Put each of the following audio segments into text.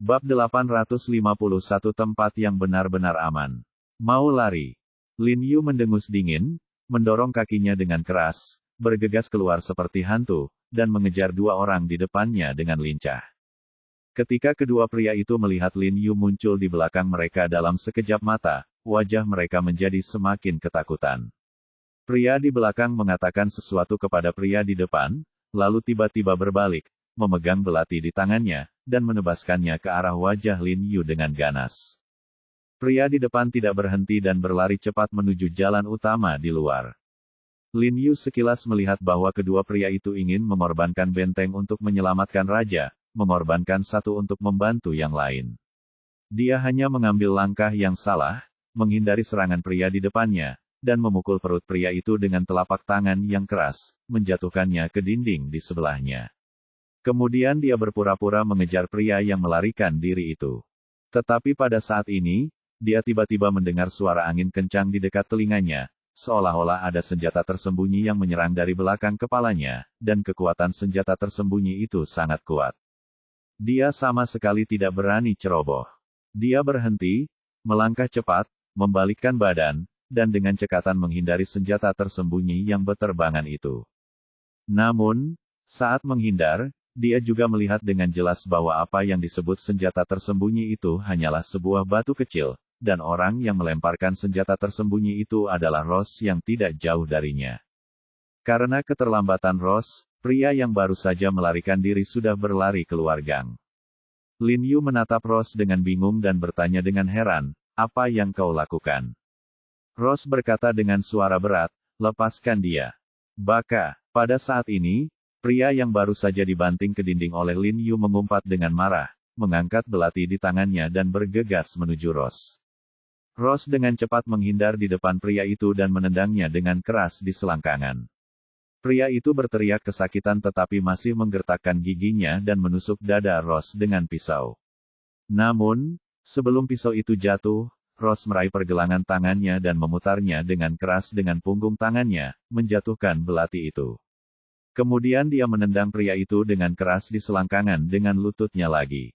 Bab 851 Tempat yang benar-benar aman. Mau lari. Lin Yu mendengus dingin, mendorong kakinya dengan keras, bergegas keluar seperti hantu, dan mengejar dua orang di depannya dengan lincah. Ketika kedua pria itu melihat Lin Yu muncul di belakang mereka dalam sekejap mata, wajah mereka menjadi semakin ketakutan. Pria di belakang mengatakan sesuatu kepada pria di depan, lalu tiba-tiba berbalik, memegang belati di tangannya, dan menebaskannya ke arah wajah Lin Yu dengan ganas. Pria di depan tidak berhenti dan berlari cepat menuju jalan utama di luar. Lin Yu sekilas melihat bahwa kedua pria itu ingin mengorbankan benteng untuk menyelamatkan raja, mengorbankan satu untuk membantu yang lain. Dia hanya mengambil langkah yang salah, menghindari serangan pria di depannya, dan memukul perut pria itu dengan telapak tangan yang keras, menjatuhkannya ke dinding di sebelahnya. Kemudian dia berpura-pura mengejar pria yang melarikan diri itu. Tetapi pada saat ini, dia tiba-tiba mendengar suara angin kencang di dekat telinganya, seolah-olah ada senjata tersembunyi yang menyerang dari belakang kepalanya, dan kekuatan senjata tersembunyi itu sangat kuat. Dia sama sekali tidak berani ceroboh. Dia berhenti, melangkah cepat, membalikkan badan, dan dengan cekatan menghindari senjata tersembunyi yang beterbangan itu. Namun, saat menghindar, dia juga melihat dengan jelas bahwa apa yang disebut senjata tersembunyi itu hanyalah sebuah batu kecil, dan orang yang melemparkan senjata tersembunyi itu adalah Ross yang tidak jauh darinya. Karena keterlambatan Ross, pria yang baru saja melarikan diri sudah berlari keluar gang. Lin Yu menatap Ross dengan bingung dan bertanya dengan heran, "Apa yang kau lakukan?" Ross berkata dengan suara berat, "Lepaskan dia." Baka, pada saat ini, pria yang baru saja dibanting ke dinding oleh Lin Yu mengumpat dengan marah, mengangkat belati di tangannya dan bergegas menuju Ross. Ross dengan cepat menghindar di depan pria itu dan menendangnya dengan keras di selangkangan. Pria itu berteriak kesakitan tetapi masih menggertakkan giginya dan menusuk dada Ross dengan pisau. Namun, sebelum pisau itu jatuh, Ross meraih pergelangan tangannya dan memutarnya dengan keras dengan punggung tangannya, menjatuhkan belati itu. Kemudian dia menendang pria itu dengan keras di selangkangan dengan lututnya lagi.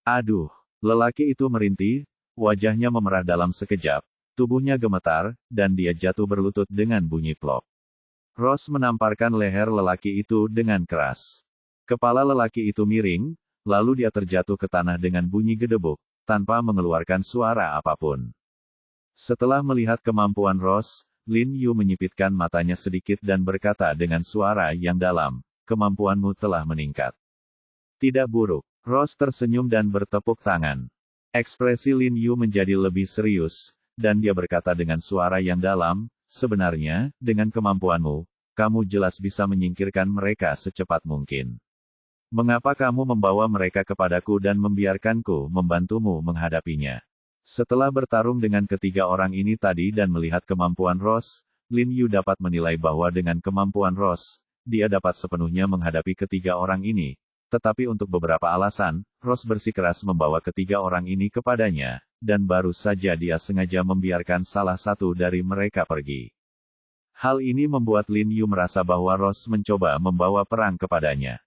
Aduh! Lelaki itu merintih, wajahnya memerah dalam sekejap, tubuhnya gemetar, dan dia jatuh berlutut dengan bunyi plok. Ross menamparkan leher lelaki itu dengan keras. Kepala lelaki itu miring, lalu dia terjatuh ke tanah dengan bunyi gedebuk, tanpa mengeluarkan suara apapun. Setelah melihat kemampuan Ross, Lin Yu menyipitkan matanya sedikit dan berkata dengan suara yang dalam, "Kemampuanmu telah meningkat." Tidak buruk. Ross tersenyum dan bertepuk tangan. Ekspresi Lin Yu menjadi lebih serius, dan dia berkata dengan suara yang dalam, "Sebenarnya, dengan kemampuanmu, kamu jelas bisa menyingkirkan mereka secepat mungkin. Mengapa kamu membawa mereka kepadaku dan membiarkanku membantumu menghadapinya?" Setelah bertarung dengan ketiga orang ini tadi dan melihat kemampuan Ross, Lin Yu dapat menilai bahwa dengan kemampuan Ross, dia dapat sepenuhnya menghadapi ketiga orang ini. Tetapi untuk beberapa alasan, Ross bersikeras membawa ketiga orang ini kepadanya, dan baru saja dia sengaja membiarkan salah satu dari mereka pergi. Hal ini membuat Lin Yu merasa bahwa Ross mencoba membawa perang kepadanya.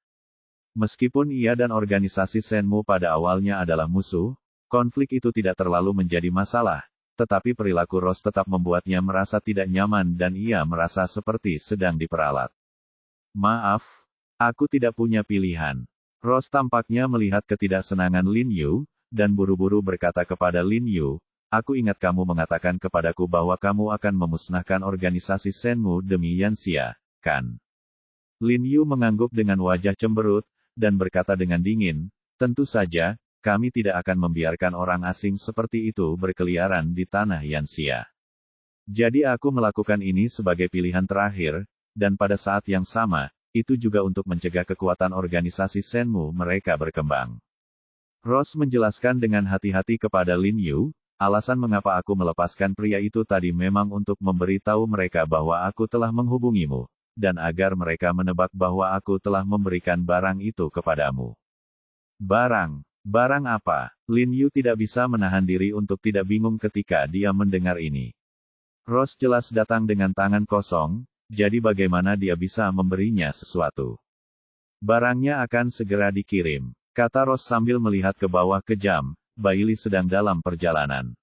Meskipun ia dan organisasi Shenmue pada awalnya adalah musuh, konflik itu tidak terlalu menjadi masalah, tetapi perilaku Ross tetap membuatnya merasa tidak nyaman dan ia merasa seperti sedang diperalat. "Maaf, aku tidak punya pilihan." Ross tampaknya melihat ketidaksenangan Lin Yu, dan buru-buru berkata kepada Lin Yu, "Aku ingat kamu mengatakan kepadaku bahwa kamu akan memusnahkan organisasi Shenmue demi Yanxia, kan?" Lin Yu mengangguk dengan wajah cemberut, dan berkata dengan dingin, "Tentu saja, kami tidak akan membiarkan orang asing seperti itu berkeliaran di tanah Yanxia. Jadi aku melakukan ini sebagai pilihan terakhir, dan pada saat yang sama, itu juga untuk mencegah kekuatan organisasi Shenmue mereka berkembang." Ross menjelaskan dengan hati-hati kepada Lin Yu, "Alasan mengapa aku melepaskan pria itu tadi memang untuk memberitahu mereka bahwa aku telah menghubungimu, dan agar mereka menebak bahwa aku telah memberikan barang itu kepadamu." "Barang? Barang apa?" Lin Yu tidak bisa menahan diri untuk tidak bingung ketika dia mendengar ini. Ross jelas datang dengan tangan kosong, jadi bagaimana dia bisa memberinya sesuatu? "Barangnya akan segera dikirim," Kata Ross sambil melihat ke bawah kejam, Bailey sedang dalam perjalanan.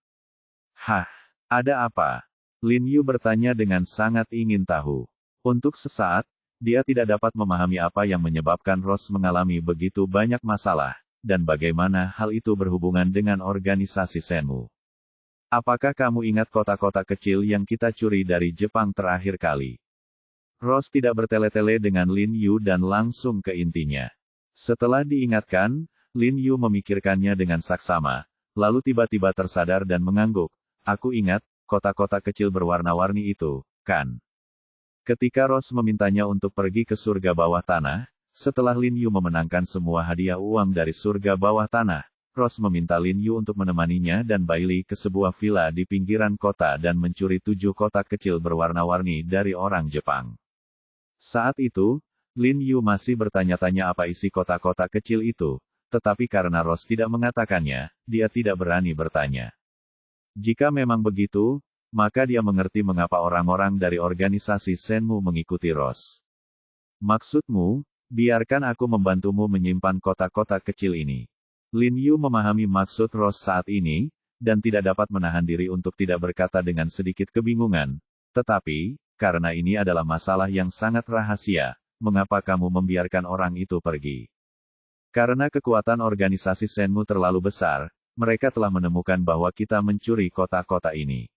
Hah, ada apa? Lin Yu bertanya dengan sangat ingin tahu. Untuk sesaat, dia tidak dapat memahami apa yang menyebabkan Ross mengalami begitu banyak masalah, dan bagaimana hal itu berhubungan dengan organisasi Shenmue. Apakah kamu ingat kota-kota kecil yang kita curi dari Jepang terakhir kali? Ross tidak bertele-tele dengan Lin Yu dan langsung ke intinya. Setelah diingatkan, Lin Yu memikirkannya dengan saksama, lalu tiba-tiba tersadar dan mengangguk. Aku ingat, kota-kota kecil berwarna-warni itu, kan? Ketika Ross memintanya untuk pergi ke surga bawah tanah, setelah Lin Yu memenangkan semua hadiah uang dari surga bawah tanah, Ross meminta Lin Yu untuk menemaninya dan Bailey ke sebuah villa di pinggiran kota dan mencuri 7 kotak kecil berwarna-warni dari orang Jepang. Saat itu, Lin Yu masih bertanya-tanya apa isi kotak-kotak kecil itu, tetapi karena Ross tidak mengatakannya, dia tidak berani bertanya. Jika memang begitu, maka dia mengerti mengapa orang-orang dari organisasi Shenmue mengikuti Ross. Maksudmu, biarkan aku membantumu menyimpan kotak-kotak kecil ini. Lin Yu memahami maksud Ross saat ini, dan tidak dapat menahan diri untuk tidak berkata dengan sedikit kebingungan. Tetapi, karena ini adalah masalah yang sangat rahasia, mengapa kamu membiarkan orang itu pergi? Karena kekuatan organisasi Shenmue terlalu besar, mereka telah menemukan bahwa kita mencuri kota-kota ini.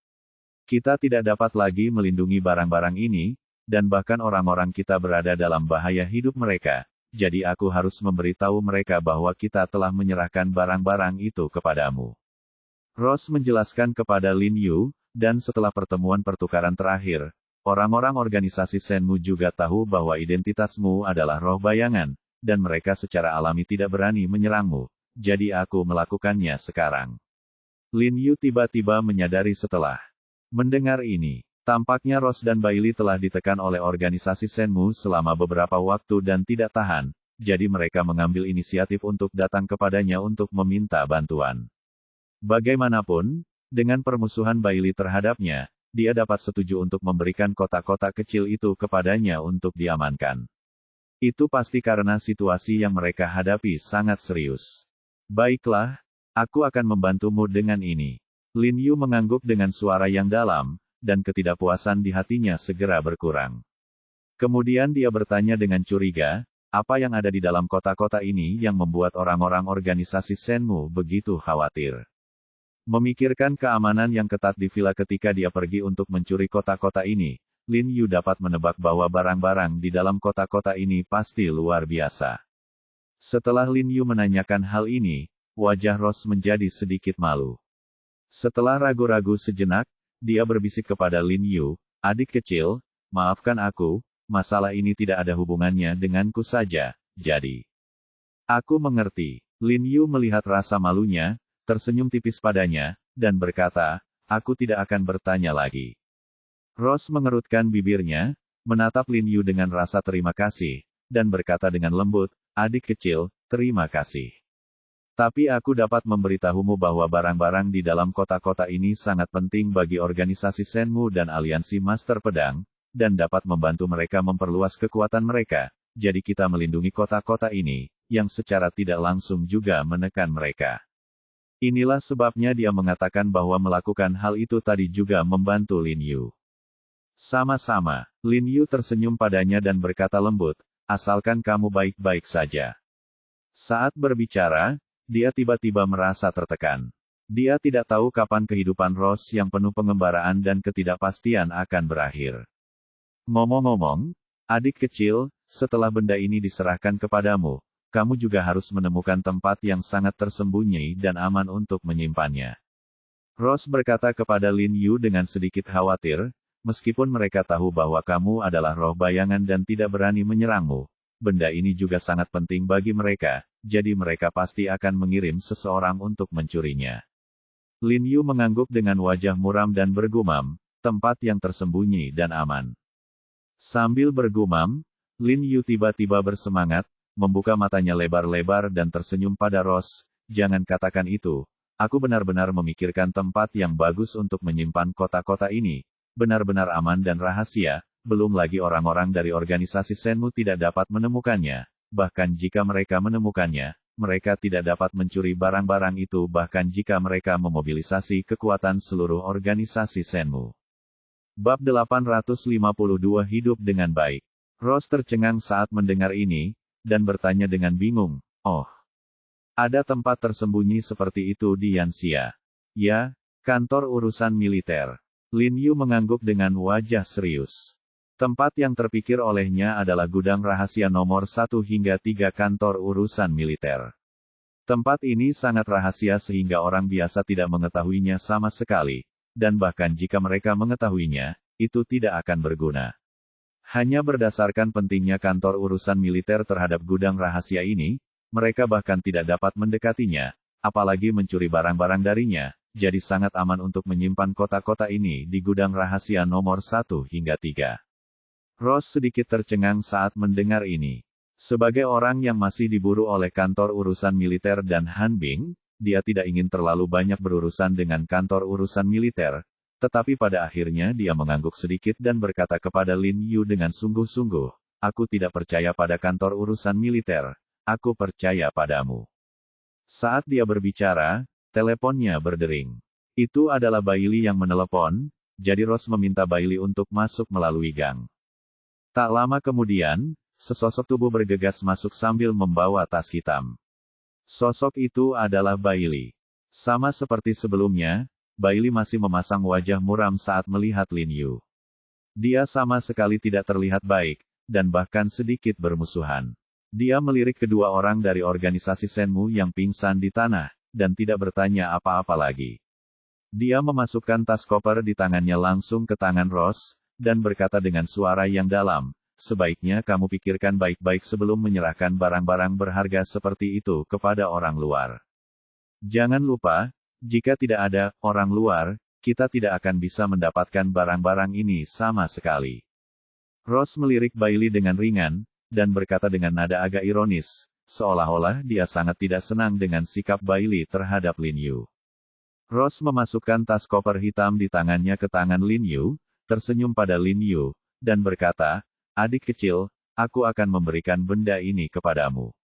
Kita tidak dapat lagi melindungi barang-barang ini, dan bahkan orang-orang kita berada dalam bahaya hidup mereka, jadi aku harus memberitahu mereka bahwa kita telah menyerahkan barang-barang itu kepadamu. Ross menjelaskan kepada Lin Yu, dan setelah pertemuan pertukaran terakhir, orang-orang organisasi Shenmue juga tahu bahwa identitasmu adalah roh bayangan, dan mereka secara alami tidak berani menyerangmu, jadi aku melakukannya sekarang. Lin Yu tiba-tiba menyadari setelah mendengar ini. Tampaknya Ross dan Bailey telah ditekan oleh organisasi Shenmue selama beberapa waktu dan tidak tahan, jadi mereka mengambil inisiatif untuk datang kepadanya untuk meminta bantuan. Bagaimanapun, dengan permusuhan Bailey terhadapnya, dia dapat setuju untuk memberikan kotak-kotak kecil itu kepadanya untuk diamankan. Itu pasti karena situasi yang mereka hadapi sangat serius. Baiklah, aku akan membantumu dengan ini. Lin Yu mengangguk dengan suara yang dalam, dan ketidakpuasan di hatinya segera berkurang. Kemudian dia bertanya dengan curiga, apa yang ada di dalam kota-kota ini yang membuat orang-orang organisasi Shenmue begitu khawatir? Memikirkan keamanan yang ketat di villa ketika dia pergi untuk mencuri kota-kota ini, Lin Yu dapat menebak bahwa barang-barang di dalam kota-kota ini pasti luar biasa. Setelah Lin Yu menanyakan hal ini, wajah Ross menjadi sedikit malu. Setelah ragu-ragu sejenak, dia berbisik kepada Lin Yu, adik kecil, maafkan aku, masalah ini tidak ada hubungannya denganku saja, jadi. Aku mengerti. Lin Yu melihat rasa malunya, tersenyum tipis padanya, dan berkata, aku tidak akan bertanya lagi. Ross mengerutkan bibirnya, menatap Lin Yu dengan rasa terima kasih, dan berkata dengan lembut, adik kecil, terima kasih. Tapi aku dapat memberitahumu bahwa barang-barang di dalam kota-kota ini sangat penting bagi organisasi Shenmue dan aliansi Master Pedang, dan dapat membantu mereka memperluas kekuatan mereka, jadi kita melindungi kota-kota ini, yang secara tidak langsung juga menekan mereka. Inilah sebabnya dia mengatakan bahwa melakukan hal itu tadi juga membantu Lin Yu. Sama-sama, Lin Yu tersenyum padanya dan berkata lembut, asalkan kamu baik-baik saja. Saat berbicara, dia tiba-tiba merasa tertekan. Dia tidak tahu kapan kehidupan Ross yang penuh pengembaraan dan ketidakpastian akan berakhir. Ngomong-ngomong, adik kecil, setelah benda ini diserahkan kepadamu, kamu juga harus menemukan tempat yang sangat tersembunyi dan aman untuk menyimpannya. Ross berkata kepada Lin Yu dengan sedikit khawatir, meskipun mereka tahu bahwa kamu adalah roh bayangan dan tidak berani menyerangmu, benda ini juga sangat penting bagi mereka, jadi mereka pasti akan mengirim seseorang untuk mencurinya. Lin Yu mengangguk dengan wajah muram dan bergumam, tempat yang tersembunyi dan aman. Sambil bergumam, Lin Yu tiba-tiba bersemangat, membuka matanya lebar-lebar dan tersenyum pada Ross, jangan katakan itu, aku benar-benar memikirkan tempat yang bagus untuk menyimpan kota-kota ini, benar-benar aman dan rahasia, belum lagi orang-orang dari organisasi Shenmue tidak dapat menemukannya, bahkan jika mereka menemukannya, mereka tidak dapat mencuri barang-barang itu bahkan jika mereka memobilisasi kekuatan seluruh organisasi Shenmue. Bab 852 Hidup dengan Baik. Rose tercengang saat mendengar ini, dan bertanya dengan bingung, "Oh, ada tempat tersembunyi seperti itu di Yanxia?" "Ya, kantor urusan militer." Lin Yu mengangguk dengan wajah serius. Tempat yang terpikir olehnya adalah gudang rahasia nomor 1 hingga 3 kantor urusan militer. Tempat ini sangat rahasia sehingga orang biasa tidak mengetahuinya sama sekali, dan bahkan jika mereka mengetahuinya, itu tidak akan berguna. Hanya berdasarkan pentingnya kantor urusan militer terhadap gudang rahasia ini, mereka bahkan tidak dapat mendekatinya, apalagi mencuri barang-barang darinya, jadi sangat aman untuk menyimpan kota-kota ini di gudang rahasia nomor 1 hingga 3. Rose sedikit tercengang saat mendengar ini. Sebagai orang yang masih diburu oleh kantor urusan militer dan Han Bing, dia tidak ingin terlalu banyak berurusan dengan kantor urusan militer, tetapi pada akhirnya dia mengangguk sedikit dan berkata kepada Lin Yu dengan sungguh-sungguh, "Aku tidak percaya pada kantor urusan militer, aku percaya padamu." Saat dia berbicara, teleponnya berdering. Itu adalah Bailey yang menelepon, jadi Rose meminta Bailey untuk masuk melalui gang. Tak lama kemudian, sesosok tubuh bergegas masuk sambil membawa tas hitam. Sosok itu adalah Bailey. Sama seperti sebelumnya, Bailey masih memasang wajah muram saat melihat Lin Yu. Dia sama sekali tidak terlihat baik, dan bahkan sedikit bermusuhan. Dia melirik kedua orang dari organisasi Shenmue yang pingsan di tanah, dan tidak bertanya apa-apa lagi. Dia memasukkan tas koper di tangannya langsung ke tangan Rose, dan berkata dengan suara yang dalam, "Sebaiknya kamu pikirkan baik-baik sebelum menyerahkan barang-barang berharga seperti itu kepada orang luar. Jangan lupa, jika tidak ada orang luar, kita tidak akan bisa mendapatkan barang-barang ini sama sekali." Rose melirik Bailey dengan ringan, dan berkata dengan nada agak ironis, seolah-olah dia sangat tidak senang dengan sikap Bailey terhadap Lin Yu. Rose memasukkan tas koper hitam di tangannya ke tangan Lin Yu, tersenyum pada Lin Yu, dan berkata, "Adik kecil, aku akan memberikan benda ini kepadamu.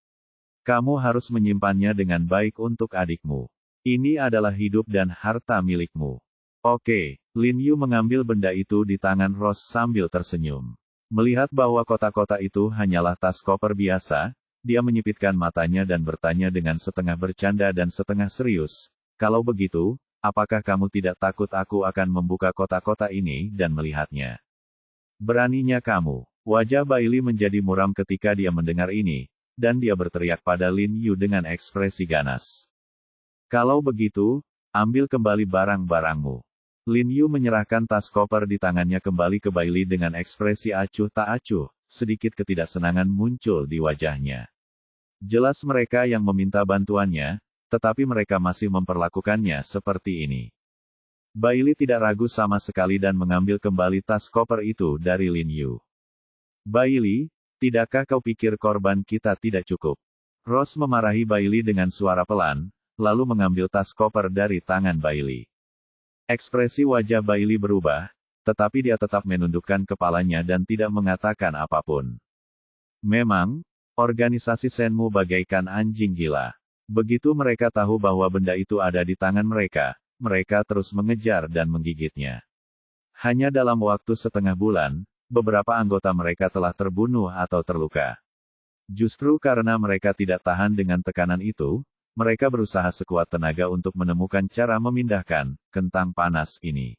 Kamu harus menyimpannya dengan baik untuk adikmu. Ini adalah hidup dan harta milikmu." "Oke." Lin Yu mengambil benda itu di tangan Rose sambil tersenyum. Melihat bahwa kotak-kotak itu hanyalah tas koper biasa, dia menyipitkan matanya dan bertanya dengan setengah bercanda dan setengah serius, "Kalau begitu, apakah kamu tidak takut aku akan membuka kotak-kotak ini dan melihatnya?" "Beraninya kamu." Wajah Bailey menjadi muram ketika dia mendengar ini, dan dia berteriak pada Lin Yu dengan ekspresi ganas. "Kalau begitu, ambil kembali barang-barangmu." Lin Yu menyerahkan tas koper di tangannya kembali ke Bailey dengan ekspresi acuh tak acuh, sedikit ketidaksenangan muncul di wajahnya. Jelas mereka yang meminta bantuannya, tetapi mereka masih memperlakukannya seperti ini. Bailey tidak ragu sama sekali dan mengambil kembali tas koper itu dari Lin Yu. "Bailey, tidakkah kau pikir korban kita tidak cukup?" Rose memarahi Bailey dengan suara pelan, lalu mengambil tas koper dari tangan Bailey. Ekspresi wajah Bailey berubah, tetapi dia tetap menundukkan kepalanya dan tidak mengatakan apapun. Memang, organisasi Shenmue bagaikan anjing gila. Begitu mereka tahu bahwa benda itu ada di tangan mereka, mereka terus mengejar dan menggigitnya. Hanya dalam waktu setengah bulan, beberapa anggota mereka telah terbunuh atau terluka. Justru karena mereka tidak tahan dengan tekanan itu, mereka berusaha sekuat tenaga untuk menemukan cara memindahkan kentang panas ini.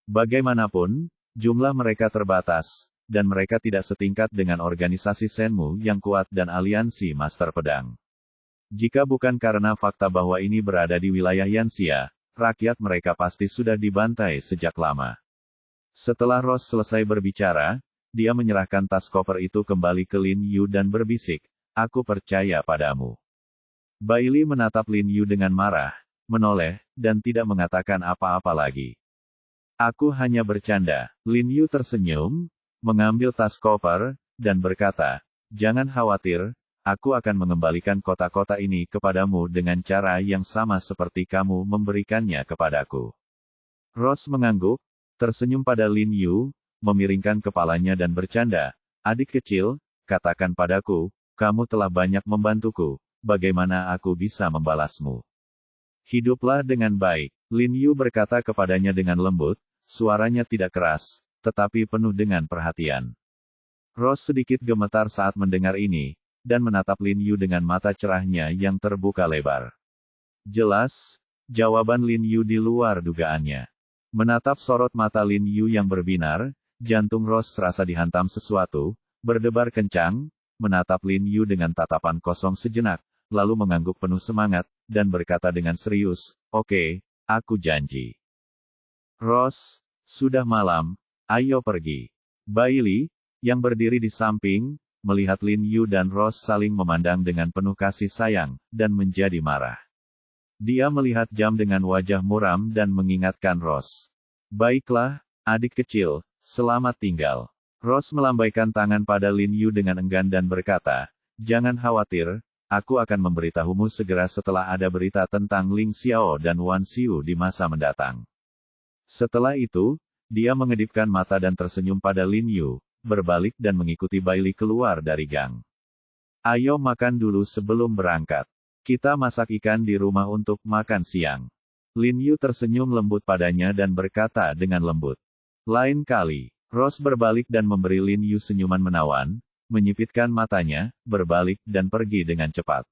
Bagaimanapun, jumlah mereka terbatas, dan mereka tidak setingkat dengan organisasi Shenmue yang kuat dan aliansi Master Pedang. Jika bukan karena fakta bahwa ini berada di wilayah Yanxia, rakyat mereka pasti sudah dibantai sejak lama. Setelah Rose selesai berbicara, dia menyerahkan tas koper itu kembali ke Lin Yu dan berbisik, "Aku percaya padamu." Bailey menatap Lin Yu dengan marah, menoleh, dan tidak mengatakan apa-apa lagi. "Aku hanya bercanda." Lin Yu tersenyum, mengambil tas koper, dan berkata, "Jangan khawatir, aku akan mengembalikan kotak-kotak ini kepadamu dengan cara yang sama seperti kamu memberikannya kepadaku." Rose mengangguk, tersenyum pada Lin Yu, memiringkan kepalanya dan bercanda, "Adik kecil, katakan padaku, kamu telah banyak membantuku, bagaimana aku bisa membalasmu? Hiduplah dengan baik. Lin Yu berkata kepadanya dengan lembut, suaranya tidak keras, tetapi penuh dengan perhatian. Rose sedikit gemetar saat mendengar ini, dan menatap Lin Yu dengan mata cerahnya yang terbuka lebar. Jelas, jawaban Lin Yu di luar dugaannya. Menatap sorot mata Lin Yu yang berbinar, jantung Rose serasa dihantam sesuatu, berdebar kencang, menatap Lin Yu dengan tatapan kosong sejenak, lalu mengangguk penuh semangat, dan berkata dengan serius, "Oke, aku janji." "Rose, sudah malam, ayo pergi." Bailey, yang berdiri di samping, melihat Lin Yu dan Rose saling memandang dengan penuh kasih sayang, dan menjadi marah. Dia melihat jam dengan wajah muram dan mengingatkan Rose. "Baiklah, adik kecil, selamat tinggal." Rose melambaikan tangan pada Lin Yu dengan enggan dan berkata, "Jangan khawatir, aku akan memberitahumu segera setelah ada berita tentang Ling Xiao dan Wan Xiu di masa mendatang." Setelah itu, dia mengedipkan mata dan tersenyum pada Lin Yu, berbalik dan mengikuti Bailey keluar dari gang. "Ayo makan dulu sebelum berangkat. Kita masak ikan di rumah untuk makan siang." Lin Yu tersenyum lembut padanya dan berkata dengan lembut. "Lain kali." Rose berbalik dan memberi Lin Yu senyuman menawan, menyipitkan matanya, berbalik dan pergi dengan cepat.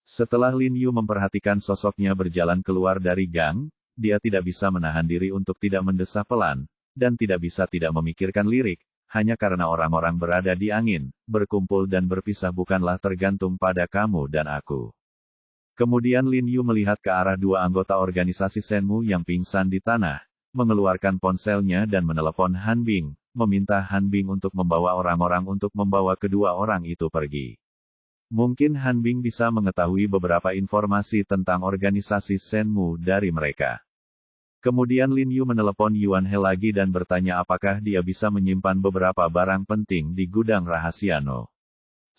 Setelah Lin Yu memperhatikan sosoknya berjalan keluar dari gang, dia tidak bisa menahan diri untuk tidak mendesah pelan, dan tidak bisa tidak memikirkan lirik, hanya karena orang-orang berada di angin, berkumpul dan berpisah bukanlah tergantung pada kamu dan aku. Kemudian Lin Yu melihat ke arah dua anggota organisasi Shenmue yang pingsan di tanah, mengeluarkan ponselnya dan menelepon Han Bing, meminta Han Bing untuk membawa orang-orang untuk membawa kedua orang itu pergi. Mungkin Han Bing bisa mengetahui beberapa informasi tentang organisasi Shenmue dari mereka. Kemudian Lin Yu menelepon Yuan He lagi dan bertanya apakah dia bisa menyimpan beberapa barang penting di gudang rahasia No.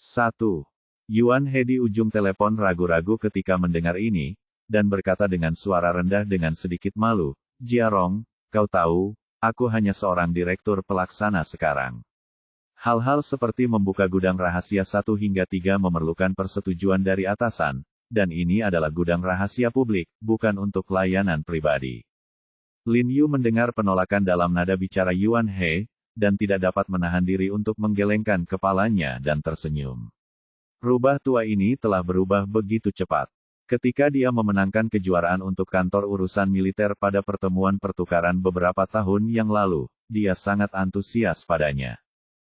1. Yuan He di ujung telepon ragu-ragu ketika mendengar ini, dan berkata dengan suara rendah dengan sedikit malu, "Jiarong, kau tahu, aku hanya seorang direktur pelaksana sekarang. Hal-hal seperti membuka gudang rahasia 1 hingga 3 memerlukan persetujuan dari atasan, dan ini adalah gudang rahasia publik, bukan untuk layanan pribadi." Lin Yu mendengar penolakan dalam nada bicara Yuan He, dan tidak dapat menahan diri untuk menggelengkan kepalanya dan tersenyum. Rubah tua ini telah berubah begitu cepat. Ketika dia memenangkan kejuaraan untuk kantor urusan militer pada pertemuan pertukaran beberapa tahun yang lalu, dia sangat antusias padanya.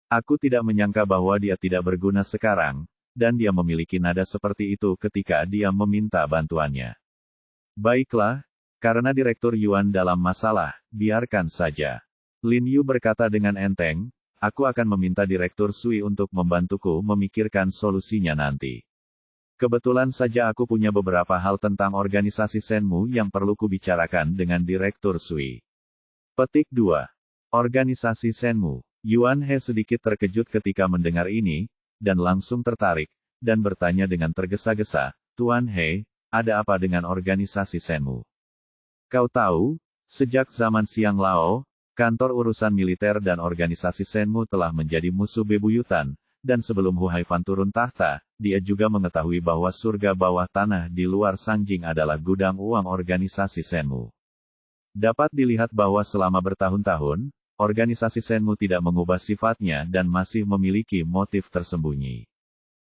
"Aku tidak menyangka bahwa dia tidak berguna sekarang, dan dia memiliki nada seperti itu ketika dia meminta bantuannya. Baiklah, karena Direktur Yuan dalam masalah, biarkan saja." Lin Yu berkata dengan enteng, "Aku akan meminta Direktur Sui untuk membantuku memikirkan solusinya nanti. Kebetulan saja aku punya beberapa hal tentang organisasi Shenmue yang perlu kubicarakan dengan Direktur Sui." Petik 2. Organisasi Shenmue. Yuan He sedikit terkejut ketika mendengar ini, dan langsung tertarik, dan bertanya dengan tergesa-gesa, "Tuan He, ada apa dengan organisasi Shenmue? Kau tahu, sejak zaman Siang Lao, kantor urusan militer dan organisasi Shenmue telah menjadi musuh bebuyutan, dan sebelum Hu Haifan turun tahta, dia juga mengetahui bahwa surga bawah tanah di luar Sanjing adalah gudang uang organisasi Shenmue. Dapat dilihat bahwa selama bertahun-tahun, organisasi Shenmue tidak mengubah sifatnya dan masih memiliki motif tersembunyi.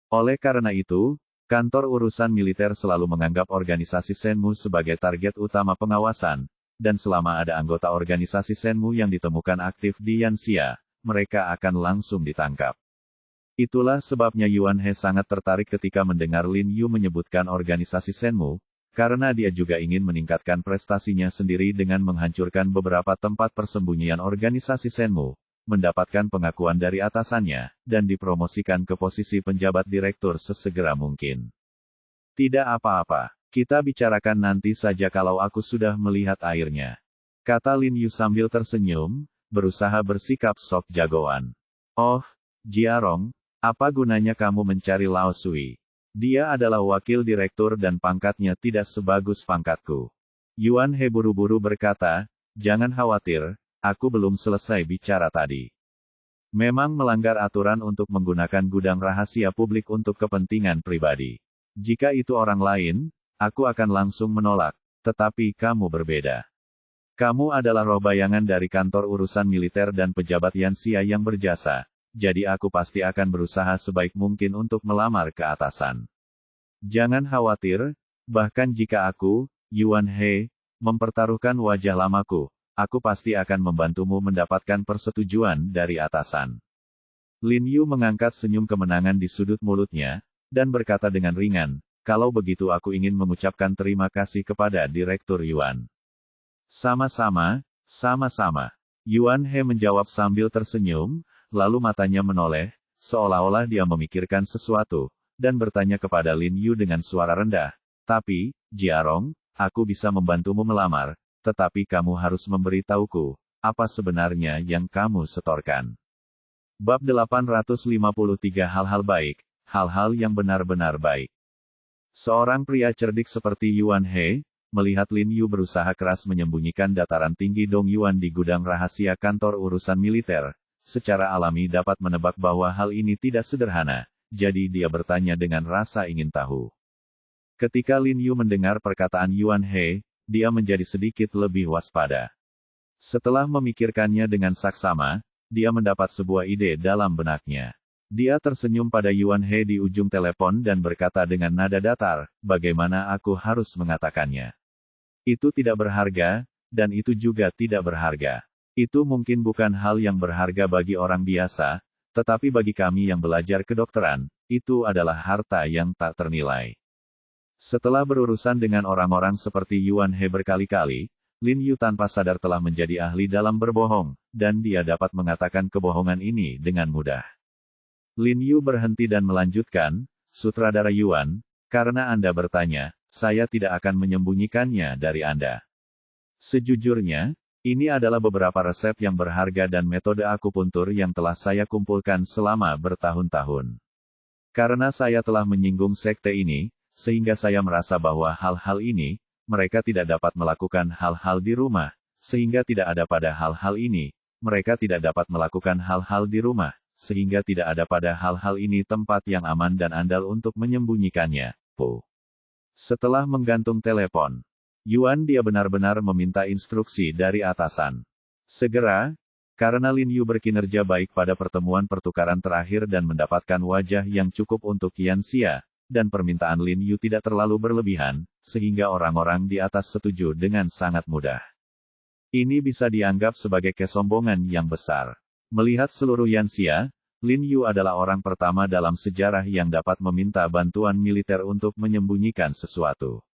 Oleh karena itu, kantor urusan militer selalu menganggap organisasi Shenmue sebagai target utama pengawasan, dan selama ada anggota organisasi Shenmue yang ditemukan aktif di Yanxia, mereka akan langsung ditangkap. Itulah sebabnya Yuan He sangat tertarik ketika mendengar Lin Yu menyebutkan organisasi Shenmue, karena dia juga ingin meningkatkan prestasinya sendiri dengan menghancurkan beberapa tempat persembunyian organisasi Shenmue, mendapatkan pengakuan dari atasannya, dan dipromosikan ke posisi penjabat direktur sesegera mungkin. "Tidak apa-apa. Kita bicarakan nanti saja kalau aku sudah melihat airnya," kata Lin Yu sambil tersenyum, berusaha bersikap sok jagoan. "Oh, Jiarong, apa gunanya kamu mencari Lao Sui? Dia adalah wakil direktur dan pangkatnya tidak sebagus pangkatku." Yuan He buru-buru berkata, "Jangan khawatir, aku belum selesai bicara tadi. Memang melanggar aturan untuk menggunakan gudang rahasia publik untuk kepentingan pribadi. Jika itu orang lain, aku akan langsung menolak. Tetapi kamu berbeda. Kamu adalah roh bayangan dari kantor urusan militer dan pejabat Yanxia yang berjasa. Jadi aku pasti akan berusaha sebaik mungkin untuk melamar ke atasan. Jangan khawatir, bahkan jika aku, Yuan He, mempertaruhkan wajah lamaku, aku pasti akan membantumu mendapatkan persetujuan dari atasan. Lin Yu mengangkat senyum kemenangan di sudut mulutnya, dan berkata dengan ringan, kalau begitu aku ingin mengucapkan terima kasih kepada Direktur Yuan. Sama-sama, sama-sama. Yuan He menjawab sambil tersenyum, lalu matanya menoleh, seolah-olah dia memikirkan sesuatu, dan bertanya kepada Lin Yu dengan suara rendah, tapi, Jiarong, aku bisa membantumu melamar, tetapi kamu harus memberitahuku, apa sebenarnya yang kamu setorkan. Bab 853 Hal-hal baik, hal-hal yang benar-benar baik. Seorang pria cerdik seperti Yuan He, melihat Lin Yu berusaha keras menyembunyikan dataran tinggi Dong Yuan di gudang rahasia kantor urusan militer, secara alami dapat menebak bahwa hal ini tidak sederhana. Jadi dia bertanya dengan rasa ingin tahu. Ketika Lin Yu mendengar perkataan Yuan He, dia menjadi sedikit lebih waspada. Setelah memikirkannya dengan saksama, dia mendapat sebuah ide dalam benaknya. Dia tersenyum pada Yuan He di ujung telepon dan berkata dengan nada datar, bagaimana aku harus mengatakannya? Itu tidak berharga, dan itu juga tidak berharga. Itu mungkin bukan hal yang berharga bagi orang biasa, tetapi bagi kami yang belajar kedokteran, itu adalah harta yang tak ternilai. Setelah berurusan dengan orang-orang seperti Yuan He berkali-kali, Lin Yu tanpa sadar telah menjadi ahli dalam berbohong, dan dia dapat mengatakan kebohongan ini dengan mudah. Lin Yu berhenti dan melanjutkan, sutradara Yuan, karena Anda bertanya, saya tidak akan menyembunyikannya dari Anda. Sejujurnya, ini adalah beberapa resep yang berharga dan metode akupuntur yang telah saya kumpulkan selama bertahun-tahun. Karena saya telah menyinggung sekte ini, sehingga saya merasa bahwa hal-hal ini, mereka tidak dapat melakukan hal-hal di rumah, sehingga tidak ada pada hal-hal ini, mereka tidak dapat melakukan hal-hal di rumah, sehingga tidak ada pada hal-hal ini tempat yang aman dan andal untuk menyembunyikannya. Setelah menggantung telepon, Yuan dia benar-benar meminta instruksi dari atasan. Segera, karena Lin Yu berkinerja baik pada pertemuan pertukaran terakhir dan mendapatkan wajah yang cukup untuk Yanxia, dan permintaan Lin Yu tidak terlalu berlebihan, sehingga orang-orang di atas setuju dengan sangat mudah. Ini bisa dianggap sebagai kesombongan yang besar. Melihat seluruh Yanxia, Lin Yu adalah orang pertama dalam sejarah yang dapat meminta bantuan militer untuk menyembunyikan sesuatu.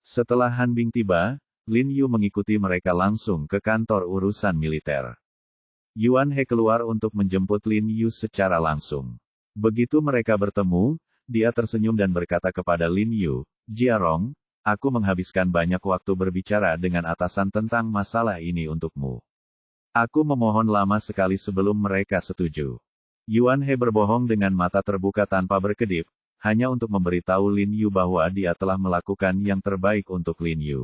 Setelah Han Bing tiba, Lin Yu mengikuti mereka langsung ke kantor urusan militer. Yuan He keluar untuk menjemput Lin Yu secara langsung. Begitu mereka bertemu, dia tersenyum dan berkata kepada Lin Yu, Jiarong, aku menghabiskan banyak waktu berbicara dengan atasan tentang masalah ini untukmu. Aku memohon lama sekali sebelum mereka setuju. Yuan He berbohong dengan mata terbuka tanpa berkedip, hanya untuk memberitahu Lin Yu bahwa dia telah melakukan yang terbaik untuk Lin Yu.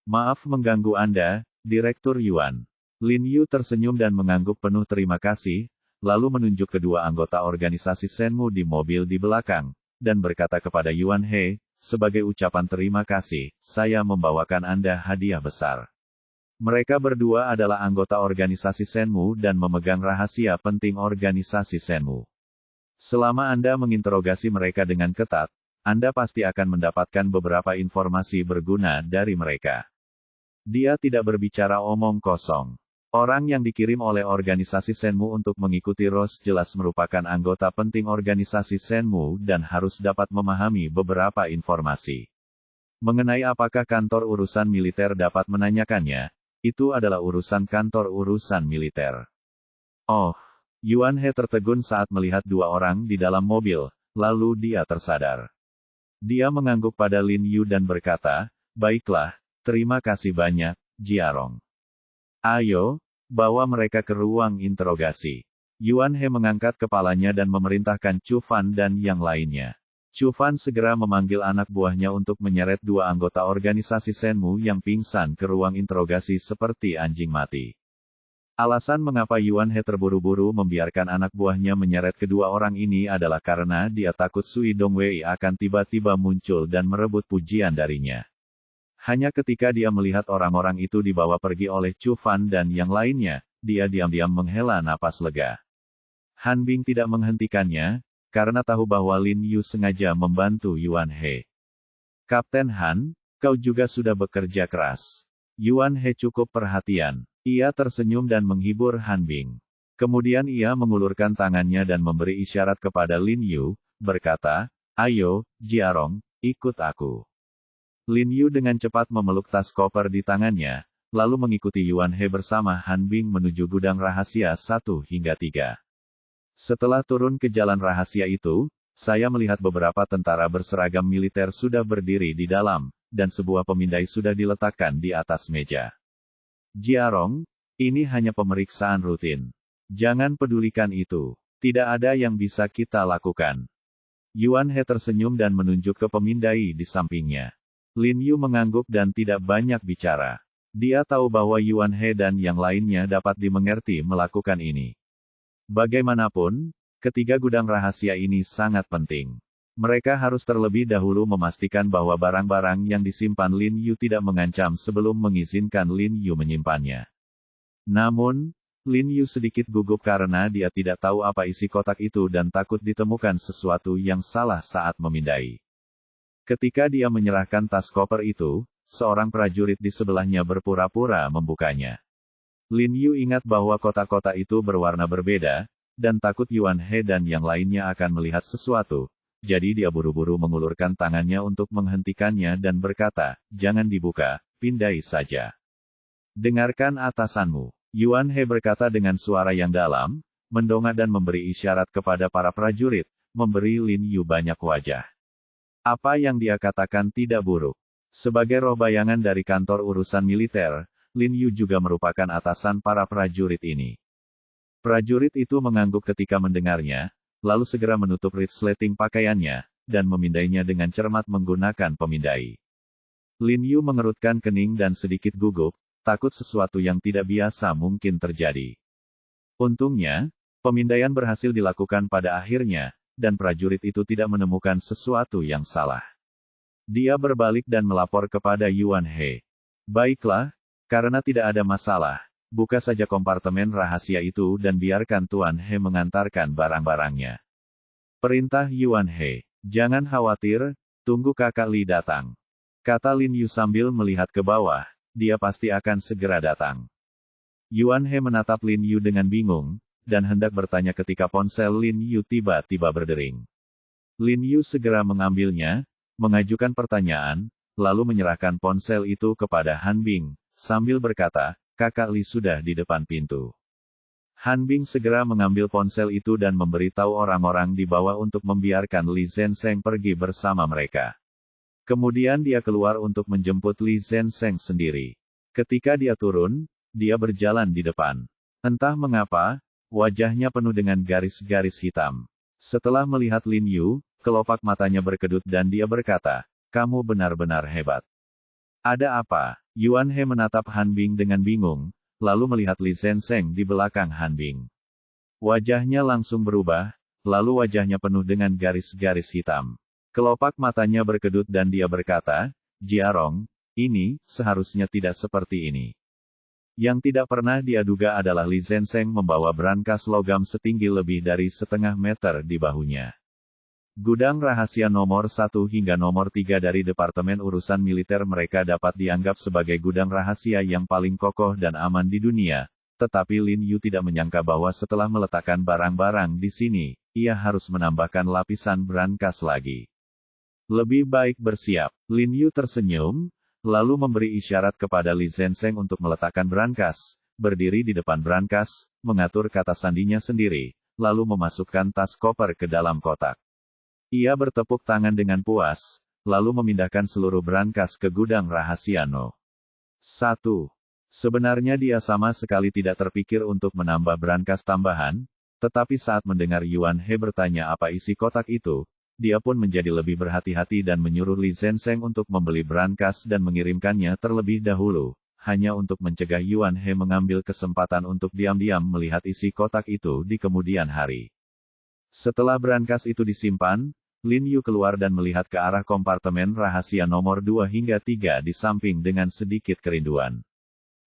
Maaf mengganggu Anda, Direktur Yuan. Lin Yu tersenyum dan mengangguk penuh terima kasih, lalu menunjuk kedua anggota organisasi Shenmu di mobil di belakang, dan berkata kepada Yuan He, sebagai ucapan terima kasih, saya membawakan Anda hadiah besar. Mereka berdua adalah anggota organisasi Shenmu dan memegang rahasia penting organisasi Shenmu. Selama Anda menginterogasi mereka dengan ketat, Anda pasti akan mendapatkan beberapa informasi berguna dari mereka. Dia tidak berbicara omong kosong. Orang yang dikirim oleh organisasi Shenmu untuk mengikuti Rose jelas merupakan anggota penting organisasi Shenmu dan harus dapat memahami beberapa informasi. Mengenai apakah kantor urusan militer dapat menanyakannya, itu adalah urusan kantor urusan militer. Oh, Yuan He tertegun saat melihat dua orang di dalam mobil, lalu dia tersadar. Dia mengangguk pada Lin Yu dan berkata, baiklah, terima kasih banyak, Jiarong. Ayo, bawa mereka ke ruang interogasi. Yuan He mengangkat kepalanya dan memerintahkan Chu Fan dan yang lainnya. Chu Fan segera memanggil anak buahnya untuk menyeret dua anggota organisasi Shenmu yang pingsan ke ruang interogasi seperti anjing mati. Alasan mengapa Yuan He terburu-buru membiarkan anak buahnya menyeret kedua orang ini adalah karena dia takut Sui Dongwei akan tiba-tiba muncul dan merebut pujian darinya. Hanya ketika dia melihat orang-orang itu dibawa pergi oleh Chu Fan dan yang lainnya, dia diam-diam menghela napas lega. Han Bing tidak menghentikannya, karena tahu bahwa Lin Yu sengaja membantu Yuan He. Kapten Han, kau juga sudah bekerja keras. Yuan He cukup perhatian. Ia tersenyum dan menghibur Han Bing. Kemudian ia mengulurkan tangannya dan memberi isyarat kepada Lin Yu, berkata, "Ayo, Jiarong, ikut aku." Lin Yu dengan cepat memeluk tas koper di tangannya, lalu mengikuti Yuan He bersama Han Bing menuju gudang rahasia 1 hingga 3. Setelah turun ke jalan rahasia itu, saya melihat beberapa tentara berseragam militer sudah berdiri di dalam, dan sebuah pemindai sudah diletakkan di atas meja. Jiarong, ini hanya pemeriksaan rutin. Jangan pedulikan itu. Tidak ada yang bisa kita lakukan. Yuan He tersenyum dan menunjuk ke pemindai di sampingnya. Lin Yu mengangguk dan tidak banyak bicara. Dia tahu bahwa Yuan He dan yang lainnya dapat dimengerti melakukan ini. Bagaimanapun, ketiga gudang rahasia ini sangat penting. Mereka harus terlebih dahulu memastikan bahwa barang-barang yang disimpan Lin Yu tidak mengancam sebelum mengizinkan Lin Yu menyimpannya. Namun, Lin Yu sedikit gugup karena dia tidak tahu apa isi kotak itu dan takut ditemukan sesuatu yang salah saat memindai. Ketika dia menyerahkan tas koper itu, seorang prajurit di sebelahnya berpura-pura membukanya. Lin Yu ingat bahwa kotak-kotak itu berwarna berbeda, dan takut Yuan He dan yang lainnya akan melihat sesuatu, jadi dia buru-buru mengulurkan tangannya untuk menghentikannya dan berkata, "Jangan dibuka, pindai saja." "Dengarkan atasanmu," Yuan He berkata dengan suara yang dalam, mendongak dan memberi isyarat kepada para prajurit, memberi Lin Yu banyak wajah. Apa yang dia katakan tidak buruk. Sebagai roh bayangan dari kantor urusan militer, Lin Yu juga merupakan atasan para prajurit ini. Prajurit itu mengangguk ketika mendengarnya, lalu segera menutup resleting pakaiannya, dan memindainya dengan cermat menggunakan pemindai. Lin Yu mengerutkan kening dan sedikit gugup, takut sesuatu yang tidak biasa mungkin terjadi. Untungnya, pemindaian berhasil dilakukan pada akhirnya, dan prajurit itu tidak menemukan sesuatu yang salah. Dia berbalik dan melapor kepada Yuan He. "Baiklah, karena tidak ada masalah, buka saja kompartemen rahasia itu dan biarkan Tuan He mengantarkan barang-barangnya." Perintah Yuan He. "Jangan khawatir, tunggu kakak Li datang," kata Lin Yu sambil melihat ke bawah, "dia pasti akan segera datang." Yuan He menatap Lin Yu dengan bingung, dan hendak bertanya ketika ponsel Lin Yu tiba-tiba berdering. Lin Yu segera mengambilnya, mengajukan pertanyaan, lalu menyerahkan ponsel itu kepada Han Bing, sambil berkata, "Kakak Li sudah di depan pintu." Han Bing segera mengambil ponsel itu dan memberitahu orang-orang di bawah untuk membiarkan Li Zhensheng pergi bersama mereka. Kemudian dia keluar untuk menjemput Li Zhensheng sendiri. Ketika dia turun, dia berjalan di depan. Entah mengapa, wajahnya penuh dengan garis-garis hitam. Setelah melihat Lin Yu, kelopak matanya berkedut dan dia berkata, "Kamu benar-benar hebat." "Ada apa?" Yuan He menatap Han Bing dengan bingung, lalu melihat Li Zhensheng di belakang Han Bing. Wajahnya langsung berubah, lalu wajahnya penuh dengan garis-garis hitam. Kelopak matanya berkedut dan dia berkata, "Jiarong, ini seharusnya tidak seperti ini." Yang tidak pernah dia duga adalah Li Zhensheng membawa brankas logam setinggi lebih dari setengah meter di bahunya. Gudang rahasia nomor 1 hingga nomor 3 dari Departemen Urusan Militer mereka dapat dianggap sebagai gudang rahasia yang paling kokoh dan aman di dunia, tetapi Lin Yu tidak menyangka bahwa setelah meletakkan barang-barang di sini, ia harus menambahkan lapisan brankas lagi. "Lebih baik bersiap." Lin Yu tersenyum, lalu memberi isyarat kepada Li Zhensheng untuk meletakkan brankas, berdiri di depan brankas, mengatur kata sandinya sendiri, lalu memasukkan tas koper ke dalam kotak. Ia bertepuk tangan dengan puas, lalu memindahkan seluruh brankas ke gudang rahasia No. 1. Sebenarnya dia sama sekali tidak terpikir untuk menambah brankas tambahan, tetapi saat mendengar Yuan He bertanya apa isi kotak itu, dia pun menjadi lebih berhati-hati dan menyuruh Li Zhensheng untuk membeli brankas dan mengirimkannya terlebih dahulu. hanya untuk mencegah Yuan He mengambil kesempatan untuk diam-diam melihat isi kotak itu di kemudian hari. Setelah berangkas itu disimpan, Lin Yu keluar dan melihat ke arah kompartemen rahasia nomor 2 hingga 3 di samping dengan sedikit kerinduan.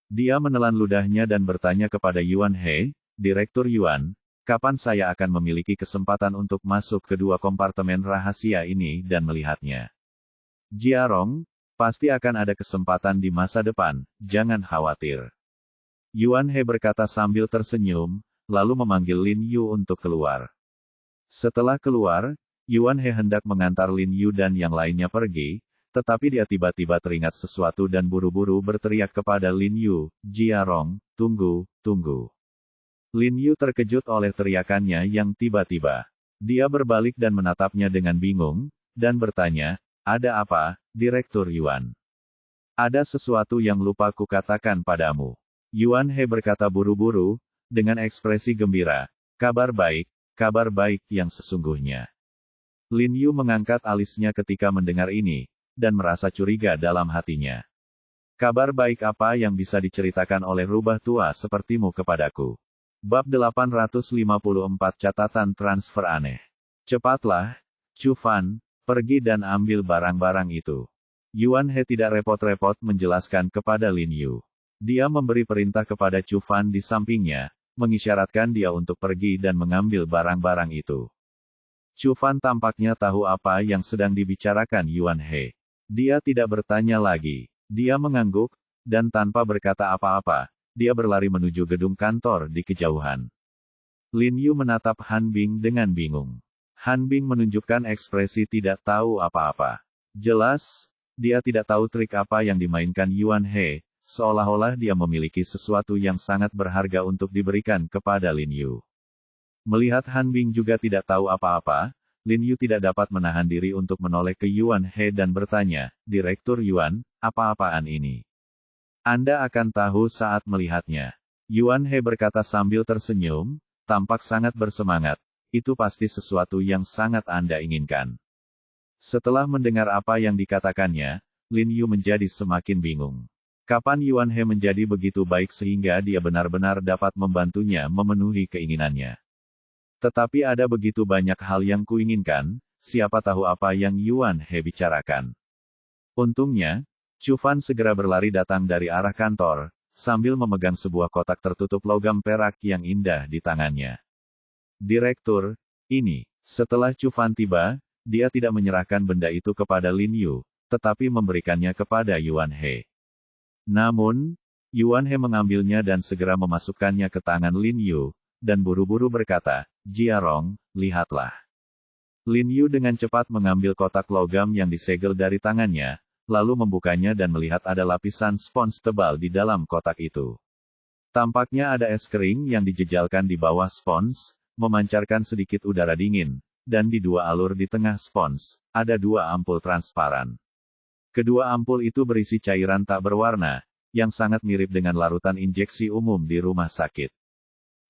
Dia menelan ludahnya dan bertanya kepada Yuan He, "Direktur Yuan, kapan saya akan memiliki kesempatan untuk masuk ke 2 kompartemen rahasia ini dan melihatnya?" "Jiarong, pasti akan ada kesempatan di masa depan, jangan khawatir." Yuan He berkata sambil tersenyum, lalu memanggil Lin Yu untuk keluar. Setelah keluar, Yuan He hendak mengantar Lin Yu dan yang lainnya pergi, tetapi dia tiba-tiba teringat sesuatu dan buru-buru berteriak kepada Lin Yu, "Jiarong, tunggu, tunggu." Lin Yu terkejut oleh teriakannya yang tiba-tiba. Dia berbalik dan menatapnya dengan bingung, dan bertanya, "Ada apa, Direktur Yuan?" "Ada sesuatu yang lupa kukatakan padamu." Yuan He berkata buru-buru, dengan ekspresi gembira, kabar baik yang sesungguhnya." Lin Yu mengangkat alisnya ketika mendengar ini, dan merasa curiga dalam hatinya. "Kabar baik apa yang bisa diceritakan oleh rubah tua sepertimu kepadaku?" Bab 854 Catatan Transfer Aneh. "Cepatlah, Chu Fan, pergi dan ambil barang-barang itu." Yuan He tidak repot-repot menjelaskan kepada Lin Yu. Dia memberi perintah kepada Chu Fan di sampingnya, mengisyaratkan dia untuk pergi dan mengambil barang-barang itu. Chu Fan tampaknya tahu apa yang sedang dibicarakan Yuan He. Dia tidak bertanya lagi. Dia mengangguk, dan tanpa berkata apa-apa, dia berlari menuju gedung kantor di kejauhan. Lin Yu menatap Han Bing dengan bingung. Han Bing menunjukkan ekspresi tidak tahu apa-apa. Jelas, dia tidak tahu trik apa yang dimainkan Yuan He, seolah-olah dia memiliki sesuatu yang sangat berharga untuk diberikan kepada Lin Yu. Melihat Han Bing juga tidak tahu apa-apa, Lin Yu tidak dapat menahan diri untuk menoleh ke Yuan He dan bertanya, "Direktur Yuan, apa-apaan ini?" "Anda akan tahu saat melihatnya." Yuan He berkata sambil tersenyum, tampak sangat bersemangat, "Itu pasti sesuatu yang sangat Anda inginkan." Setelah mendengar apa yang dikatakannya, Lin Yu menjadi semakin bingung. Kapan Yuan He menjadi begitu baik sehingga dia benar-benar dapat membantunya memenuhi keinginannya? Tetapi ada begitu banyak hal yang kuinginkan, siapa tahu apa yang Yuan He bicarakan. Untungnya, Chu Fan segera berlari datang dari arah kantor, sambil memegang sebuah kotak tertutup logam perak yang indah di tangannya. "Direktur, ini." Setelah Chu Fan tiba, dia tidak menyerahkan benda itu kepada Lin Yu, tetapi memberikannya kepada Yuan He. Namun, Yuan He mengambilnya dan segera memasukkannya ke tangan Lin Yu, dan buru-buru berkata, "Jiarong, lihatlah." Lin Yu dengan cepat mengambil kotak logam yang disegel dari tangannya, lalu membukanya dan melihat ada lapisan spons tebal di dalam kotak itu. Tampaknya ada es kering yang dijejalkan di bawah spons, memancarkan sedikit udara dingin, dan di 2 alur di tengah spons, ada 2 ampul transparan. Kedua ampul itu berisi cairan tak berwarna, yang sangat mirip dengan larutan injeksi umum di rumah sakit.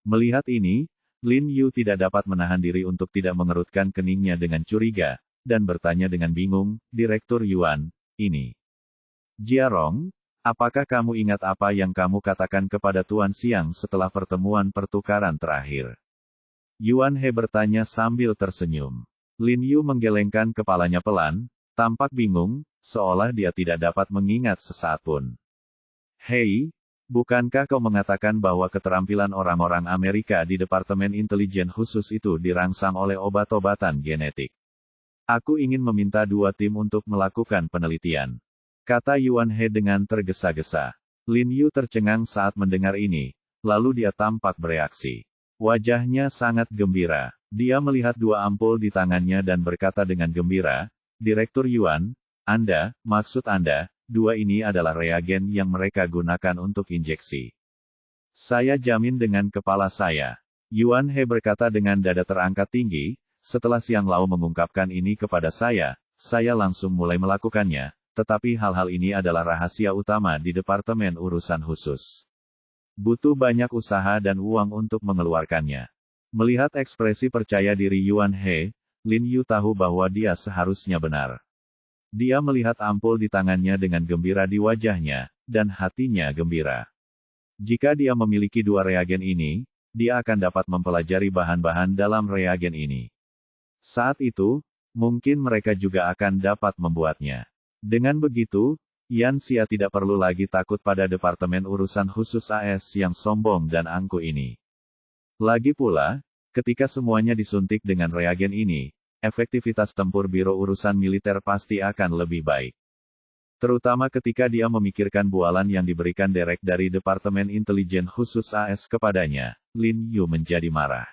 Melihat ini, Lin Yu tidak dapat menahan diri untuk tidak mengerutkan keningnya dengan curiga, dan bertanya dengan bingung, "Direktur Yuan, ini." "Jiarong, apakah kamu ingat apa yang kamu katakan kepada Tuan Siang setelah pertemuan pertukaran terakhir?" Yuan He bertanya sambil tersenyum. Lin Yu menggelengkan kepalanya pelan, tampak bingung, seolah dia tidak dapat mengingat sesaat pun. "Hei, bukankah kau mengatakan bahwa keterampilan orang-orang Amerika di Departemen Intelijen Khusus itu dirangsang oleh obat-obatan genetik? Aku ingin meminta 2 tim untuk melakukan penelitian," kata Yuan He dengan tergesa-gesa. Lin Yu tercengang saat mendengar ini, lalu dia tampak bereaksi. Wajahnya sangat gembira. Dia melihat 2 ampul di tangannya dan berkata dengan gembira, "Direktur Yuan, maksud Anda, 2 ini adalah reagen yang mereka gunakan untuk injeksi. Saya jamin dengan kepala saya." Yuan He berkata dengan dada terangkat tinggi, "Setelah Siang Lao mengungkapkan ini kepada saya langsung mulai melakukannya, tetapi hal-hal ini adalah rahasia utama di Departemen Urusan Khusus. Butuh banyak usaha dan uang untuk mengeluarkannya." Melihat ekspresi percaya diri Yuan He, Lin Yu tahu bahwa dia seharusnya benar. Dia melihat ampul di tangannya dengan gembira di wajahnya, dan hatinya gembira. Jika dia memiliki dua reagen ini, dia akan dapat mempelajari bahan-bahan dalam reagen ini. Saat itu, mungkin mereka juga akan dapat membuatnya. Dengan begitu, Yan Xia tidak perlu lagi takut pada Departemen Urusan Khusus AS yang sombong dan angkuh ini. Lagi pula, ketika semuanya disuntik dengan reagen ini, efektivitas tempur Biro Urusan Militer pasti akan lebih baik. Terutama ketika dia memikirkan bualan yang diberikan Derek dari Departemen Intelijen Khusus AS kepadanya, Lin Yu menjadi marah.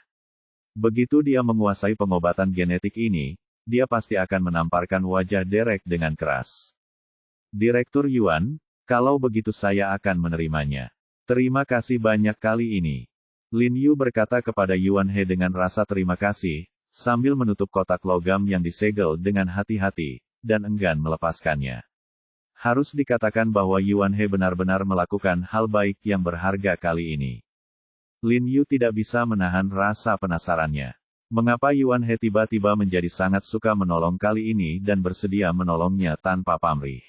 Begitu dia menguasai pengobatan genetik ini, dia pasti akan menamparkan wajah Derek dengan keras. Direktur Yuan, kalau begitu saya akan menerimanya. Terima kasih banyak kali ini. Lin Yu berkata kepada Yuan He dengan rasa terima kasih, sambil menutup kotak logam yang disegel dengan hati-hati, dan enggan melepaskannya. Harus dikatakan bahwa Yuan He benar-benar melakukan hal baik yang berharga kali ini. Lin Yu tidak bisa menahan rasa penasarannya. Mengapa Yuan He tiba-tiba menjadi sangat suka menolong kali ini dan bersedia menolongnya tanpa pamrih.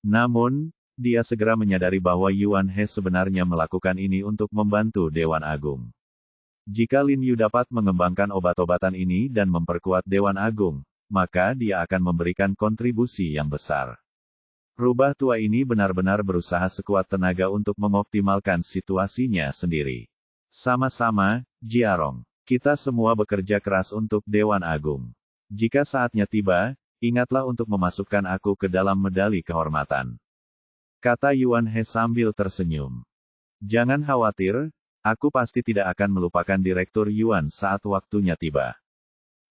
Namun, dia segera menyadari bahwa Yuan He sebenarnya melakukan ini untuk membantu Dewan Agung. Jika Lin Yu dapat mengembangkan obat-obatan ini dan memperkuat Dewan Agung, maka dia akan memberikan kontribusi yang besar. Rubah tua ini benar-benar berusaha sekuat tenaga untuk mengoptimalkan situasinya sendiri. Sama-sama, Jiarong. Kita semua bekerja keras untuk Dewan Agung. Jika saatnya tiba, ingatlah untuk memasukkan aku ke dalam medali kehormatan. Kata Yuan He sambil tersenyum. Jangan khawatir, aku pasti tidak akan melupakan Direktur Yuan saat waktunya tiba.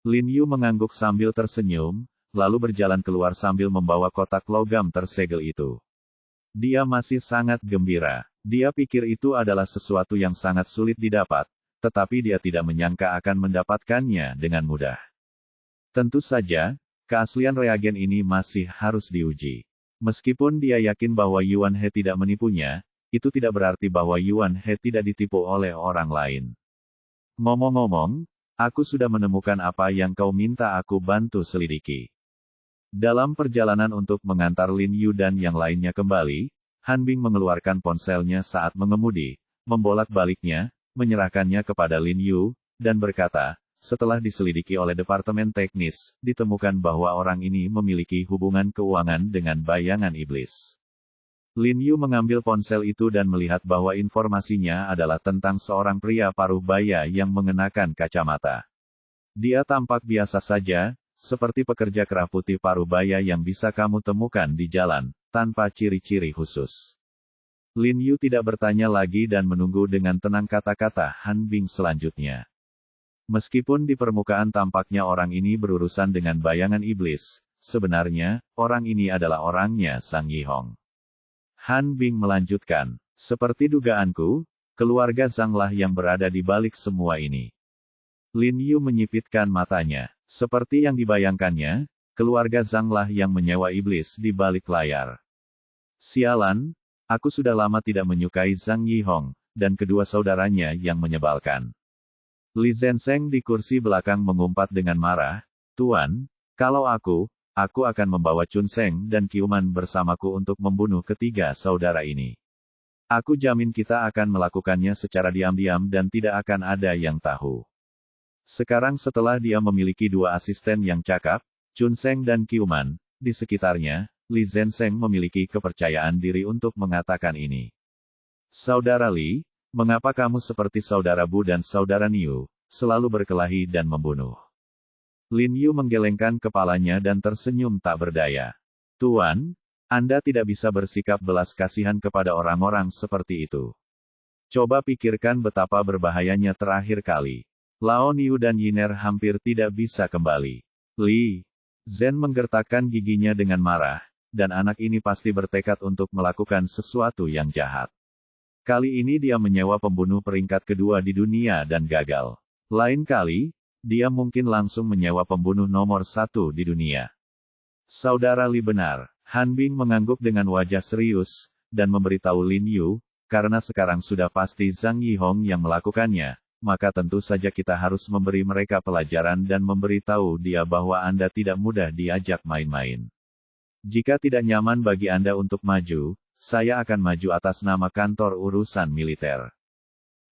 Lin Yu mengangguk sambil tersenyum, lalu berjalan keluar sambil membawa kotak logam tersegel itu. Dia masih sangat gembira. Dia pikir itu adalah sesuatu yang sangat sulit didapat, tetapi dia tidak menyangka akan mendapatkannya dengan mudah. Tentu saja, keaslian reagen ini masih harus diuji. Meskipun dia yakin bahwa Yuan He tidak menipunya, itu tidak berarti bahwa Yuan He tidak ditipu oleh orang lain. Ngomong-ngomong, aku sudah menemukan apa yang kau minta aku bantu selidiki. Dalam perjalanan untuk mengantar Lin Yu dan yang lainnya kembali, Han Bing mengeluarkan ponselnya saat mengemudi, membolak-baliknya, menyerahkannya kepada Lin Yu, dan berkata, setelah diselidiki oleh Departemen Teknis, ditemukan bahwa orang ini memiliki hubungan keuangan dengan bayangan iblis. Lin Yu mengambil ponsel itu dan melihat bahwa informasinya adalah tentang seorang pria paruh baya yang mengenakan kacamata. Dia tampak biasa saja, seperti pekerja kerah putih paruh baya yang bisa kamu temukan di jalan, tanpa ciri-ciri khusus. Lin Yu tidak bertanya lagi dan menunggu dengan tenang kata-kata Han Bing selanjutnya. Meskipun di permukaan tampaknya orang ini berurusan dengan bayangan iblis, sebenarnya, orang ini adalah orangnya Sang Yihong. Han Bing melanjutkan, seperti dugaanku, keluarga Zhang lah yang berada di balik semua ini. Lin Yu menyipitkan matanya, seperti yang dibayangkannya, keluarga Zhang lah yang menyewa iblis di balik layar. Sialan, aku sudah lama tidak menyukai Zhang Yihong, dan kedua saudaranya yang menyebalkan. Li Zhensheng di kursi belakang mengumpat dengan marah, Tuan, kalau aku akan membawa Chun Seng dan Qiuman bersamaku untuk membunuh ketiga saudara ini. Aku jamin kita akan melakukannya secara diam-diam dan tidak akan ada yang tahu. Sekarang setelah dia memiliki dua asisten yang cakap, Chun Seng dan Qiuman, di sekitarnya, Li Zhensheng memiliki kepercayaan diri untuk mengatakan ini. Saudara Li, mengapa kamu seperti saudara Bu dan saudara Niu, selalu berkelahi dan membunuh? Lin Yu menggelengkan kepalanya dan tersenyum tak berdaya. Tuan, Anda tidak bisa bersikap belas kasihan kepada orang-orang seperti itu. Coba pikirkan betapa berbahayanya terakhir kali. Lao Niu dan Yiner hampir tidak bisa kembali. Li Zhen menggertakkan giginya dengan marah, dan anak ini pasti bertekad untuk melakukan sesuatu yang jahat. Kali ini dia menyewa pembunuh peringkat kedua di dunia dan gagal. Lain kali, dia mungkin langsung menyewa pembunuh nomor 1 di dunia. Saudara Li benar, Han Bing mengangguk dengan wajah serius, dan memberitahu Lin Yu, karena sekarang sudah pasti Zhang Yihong yang melakukannya, maka tentu saja kita harus memberi mereka pelajaran dan memberitahu dia bahwa Anda tidak mudah diajak main-main. Jika tidak nyaman bagi Anda untuk maju, saya akan maju atas nama kantor urusan militer.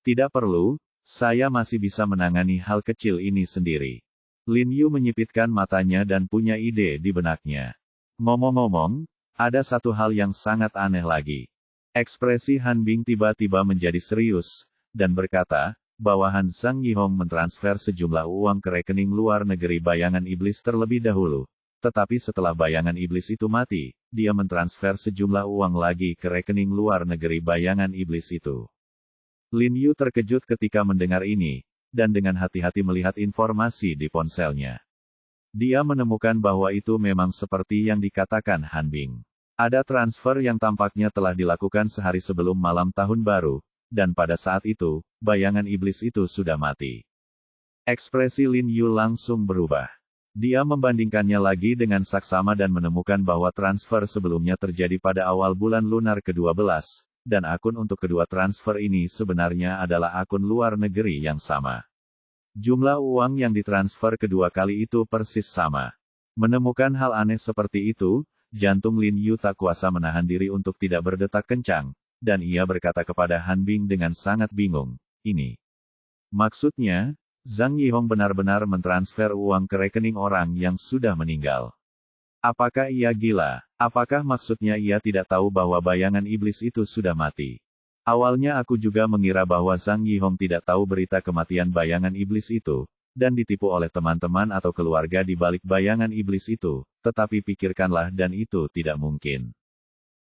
Tidak perlu, saya masih bisa menangani hal kecil ini sendiri. Lin Yu menyipitkan matanya dan punya ide di benaknya. Ngomong-ngomong, ada satu hal yang sangat aneh lagi. Ekspresi Han Bing tiba-tiba menjadi serius, dan berkata, bawahan Zhang Yihong mentransfer sejumlah uang ke rekening luar negeri bayangan iblis terlebih dahulu. Tetapi setelah bayangan iblis itu mati, dia mentransfer sejumlah uang lagi ke rekening luar negeri bayangan iblis itu. Lin Yu terkejut ketika mendengar ini, dan dengan hati-hati melihat informasi di ponselnya. Dia menemukan bahwa itu memang seperti yang dikatakan Han Bing. Ada transfer yang tampaknya telah dilakukan sehari sebelum malam tahun baru, dan pada saat itu, bayangan iblis itu sudah mati. Ekspresi Lin Yu langsung berubah. Dia membandingkannya lagi dengan saksama dan menemukan bahwa transfer sebelumnya terjadi pada awal bulan lunar ke-12, dan akun untuk kedua transfer ini sebenarnya adalah akun luar negeri yang sama. Jumlah uang yang ditransfer kedua kali itu persis sama. Menemukan hal aneh seperti itu, jantung Lin Yu tak kuasa menahan diri untuk tidak berdetak kencang, dan ia berkata kepada Han Bing dengan sangat bingung, ini. Maksudnya, Zhang Yihong benar-benar mentransfer uang ke rekening orang yang sudah meninggal. Apakah ia gila? Apakah maksudnya ia tidak tahu bahwa bayangan iblis itu sudah mati? Awalnya aku juga mengira bahwa Zhang Yihong tidak tahu berita kematian bayangan iblis itu, dan ditipu oleh teman-teman atau keluarga di balik bayangan iblis itu, tetapi pikirkanlah dan itu tidak mungkin.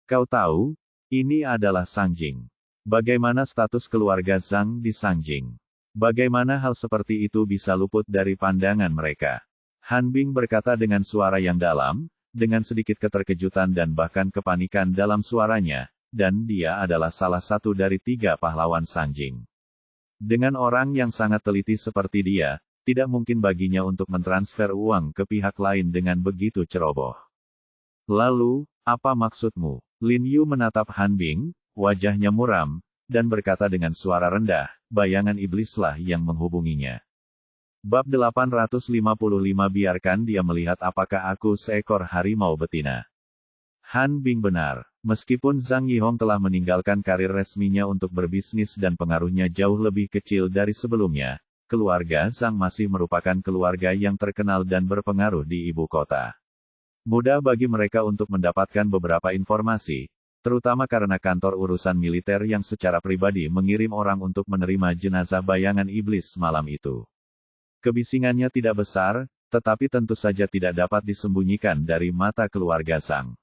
Kau tahu, ini adalah Sangjing. Bagaimana status keluarga Zhang di Sangjing? Bagaimana hal seperti itu bisa luput dari pandangan mereka? Han Bing berkata dengan suara yang dalam, dengan sedikit keterkejutan dan bahkan kepanikan dalam suaranya, dan dia adalah salah satu dari 3 pahlawan Sangjing. Dengan orang yang sangat teliti seperti dia, tidak mungkin baginya untuk mentransfer uang ke pihak lain dengan begitu ceroboh. Lalu, apa maksudmu? Lin Yu menatap Han Bing, wajahnya muram, dan berkata dengan suara rendah, bayangan iblislah yang menghubunginya. Bab 855 biarkan dia melihat apakah aku seekor harimau betina. Han Bing benar. Meskipun Zhang Yihong telah meninggalkan karir resminya untuk berbisnis dan pengaruhnya jauh lebih kecil dari sebelumnya, keluarga Zhang masih merupakan keluarga yang terkenal dan berpengaruh di ibu kota. Mudah bagi mereka untuk mendapatkan beberapa informasi, terutama karena kantor urusan militer yang secara pribadi mengirim orang untuk menerima jenazah bayangan iblis malam itu. Kebisingannya tidak besar, tetapi tentu saja tidak dapat disembunyikan dari mata keluarga Zhang.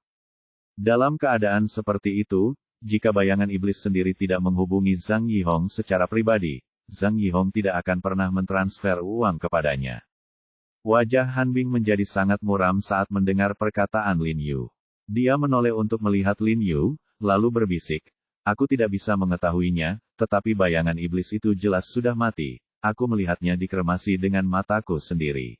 Dalam keadaan seperti itu, jika bayangan iblis sendiri tidak menghubungi Zhang Yihong secara pribadi, Zhang Yihong tidak akan pernah mentransfer uang kepadanya. Wajah Han Bing menjadi sangat muram saat mendengar perkataan Lin Yu. Dia menoleh untuk melihat Lin Yu, lalu berbisik, aku tidak bisa mengetahuinya, tetapi bayangan iblis itu jelas sudah mati, aku melihatnya dikremasi dengan mataku sendiri.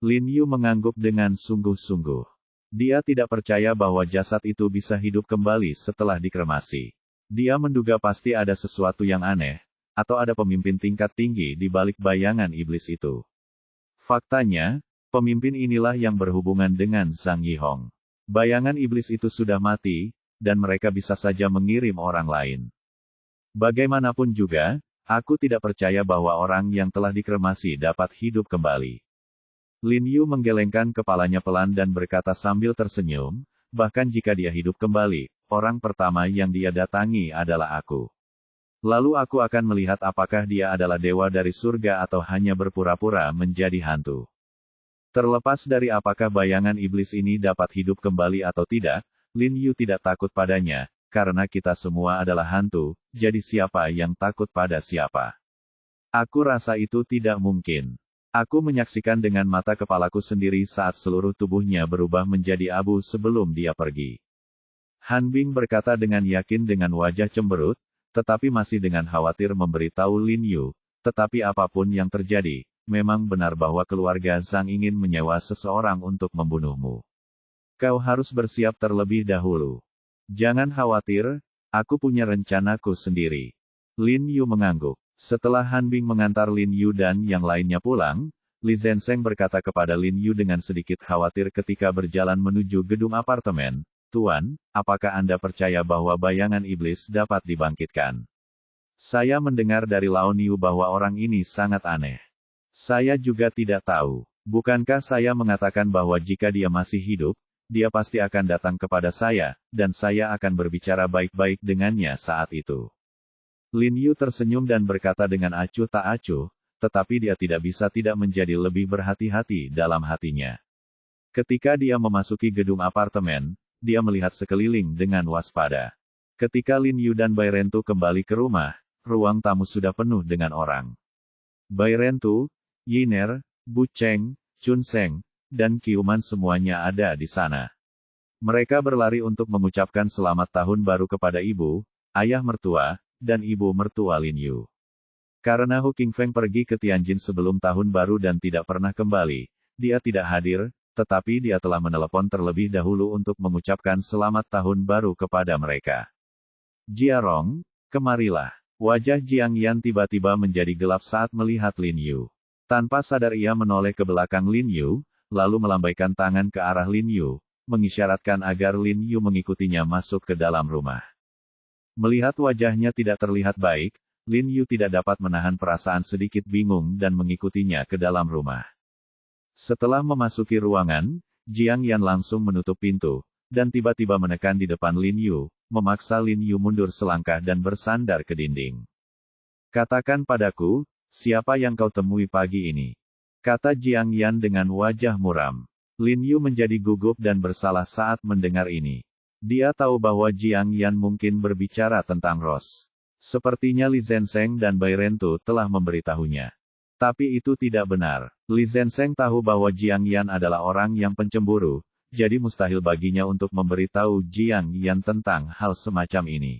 Lin Yu mengangguk dengan sungguh-sungguh. Dia tidak percaya bahwa jasad itu bisa hidup kembali setelah dikremasi. Dia menduga pasti ada sesuatu yang aneh, atau ada pemimpin tingkat tinggi di balik bayangan iblis itu. Faktanya, pemimpin inilah yang berhubungan dengan Zhang Yihong. Bayangan iblis itu sudah mati, dan mereka bisa saja mengirim orang lain. Bagaimanapun juga, aku tidak percaya bahwa orang yang telah dikremasi dapat hidup kembali. Lin Yu menggelengkan kepalanya pelan dan berkata sambil tersenyum, bahkan jika dia hidup kembali, orang pertama yang dia datangi adalah aku. Lalu aku akan melihat apakah dia adalah dewa dari surga atau hanya berpura-pura menjadi hantu. Terlepas dari apakah bayangan iblis ini dapat hidup kembali atau tidak, Lin Yu tidak takut padanya, karena kita semua adalah hantu, jadi siapa yang takut pada siapa? Aku rasa itu tidak mungkin. Aku menyaksikan dengan mata kepalaku sendiri saat seluruh tubuhnya berubah menjadi abu sebelum dia pergi. Han Bing berkata dengan yakin dengan wajah cemberut, tetapi masih dengan khawatir memberitahu Lin Yu, tetapi apapun yang terjadi, memang benar bahwa keluarga Zhang ingin menyewa seseorang untuk membunuhmu. Kau harus bersiap terlebih dahulu. Jangan khawatir, aku punya rencanaku sendiri. Lin Yu mengangguk. Setelah Han Bing mengantar Lin Yu dan yang lainnya pulang, Li Zhensheng berkata kepada Lin Yu dengan sedikit khawatir ketika berjalan menuju gedung apartemen, Tuan, apakah Anda percaya bahwa bayangan iblis dapat dibangkitkan? Saya mendengar dari Lao Niu bahwa orang ini sangat aneh. Saya juga tidak tahu. Bukankah saya mengatakan bahwa jika dia masih hidup, dia pasti akan datang kepada saya, dan saya akan berbicara baik-baik dengannya saat itu. Lin Yu tersenyum dan berkata dengan acuh tak acuh, tetapi dia tidak bisa tidak menjadi lebih berhati-hati dalam hatinya. Ketika dia memasuki gedung apartemen, dia melihat sekeliling dengan waspada. Ketika Lin Yu dan Bai Rentu kembali ke rumah, ruang tamu sudah penuh dengan orang. Bai Rentu, Yiner, Bu Cheng, Chun Seng, dan Kiuman semuanya ada di sana. Mereka berlari untuk mengucapkan selamat tahun baru kepada ibu, ayah mertua, dan ibu mertua Lin Yu. Karena Hu Qingfeng pergi ke Tianjin sebelum tahun baru dan tidak pernah kembali, dia tidak hadir, tetapi dia telah menelepon terlebih dahulu untuk mengucapkan selamat tahun baru kepada mereka. Jiarong, kemarilah. Wajah Jiang Yan tiba-tiba menjadi gelap saat melihat Lin Yu. Tanpa sadar ia menoleh ke belakang Lin Yu, lalu melambaikan tangan ke arah Lin Yu, mengisyaratkan agar Lin Yu mengikutinya masuk ke dalam rumah. Melihat wajahnya tidak terlihat baik, Lin Yu tidak dapat menahan perasaan sedikit bingung dan mengikutinya ke dalam rumah. Setelah memasuki ruangan, Jiang Yan langsung menutup pintu, dan tiba-tiba menekan di depan Lin Yu, memaksa Lin Yu mundur selangkah dan bersandar ke dinding. Katakan padaku, siapa yang kau temui pagi ini? Kata Jiang Yan dengan wajah muram. Lin Yu menjadi gugup dan bersalah saat mendengar ini. Dia tahu bahwa Jiang Yan mungkin berbicara tentang Ros. Sepertinya Li Zenseng dan Bai Rentu telah memberitahunya. Tapi itu tidak benar. Li Zenseng tahu bahwa Jiang Yan adalah orang yang pencemburu, jadi mustahil baginya untuk memberitahu Jiang Yan tentang hal semacam ini.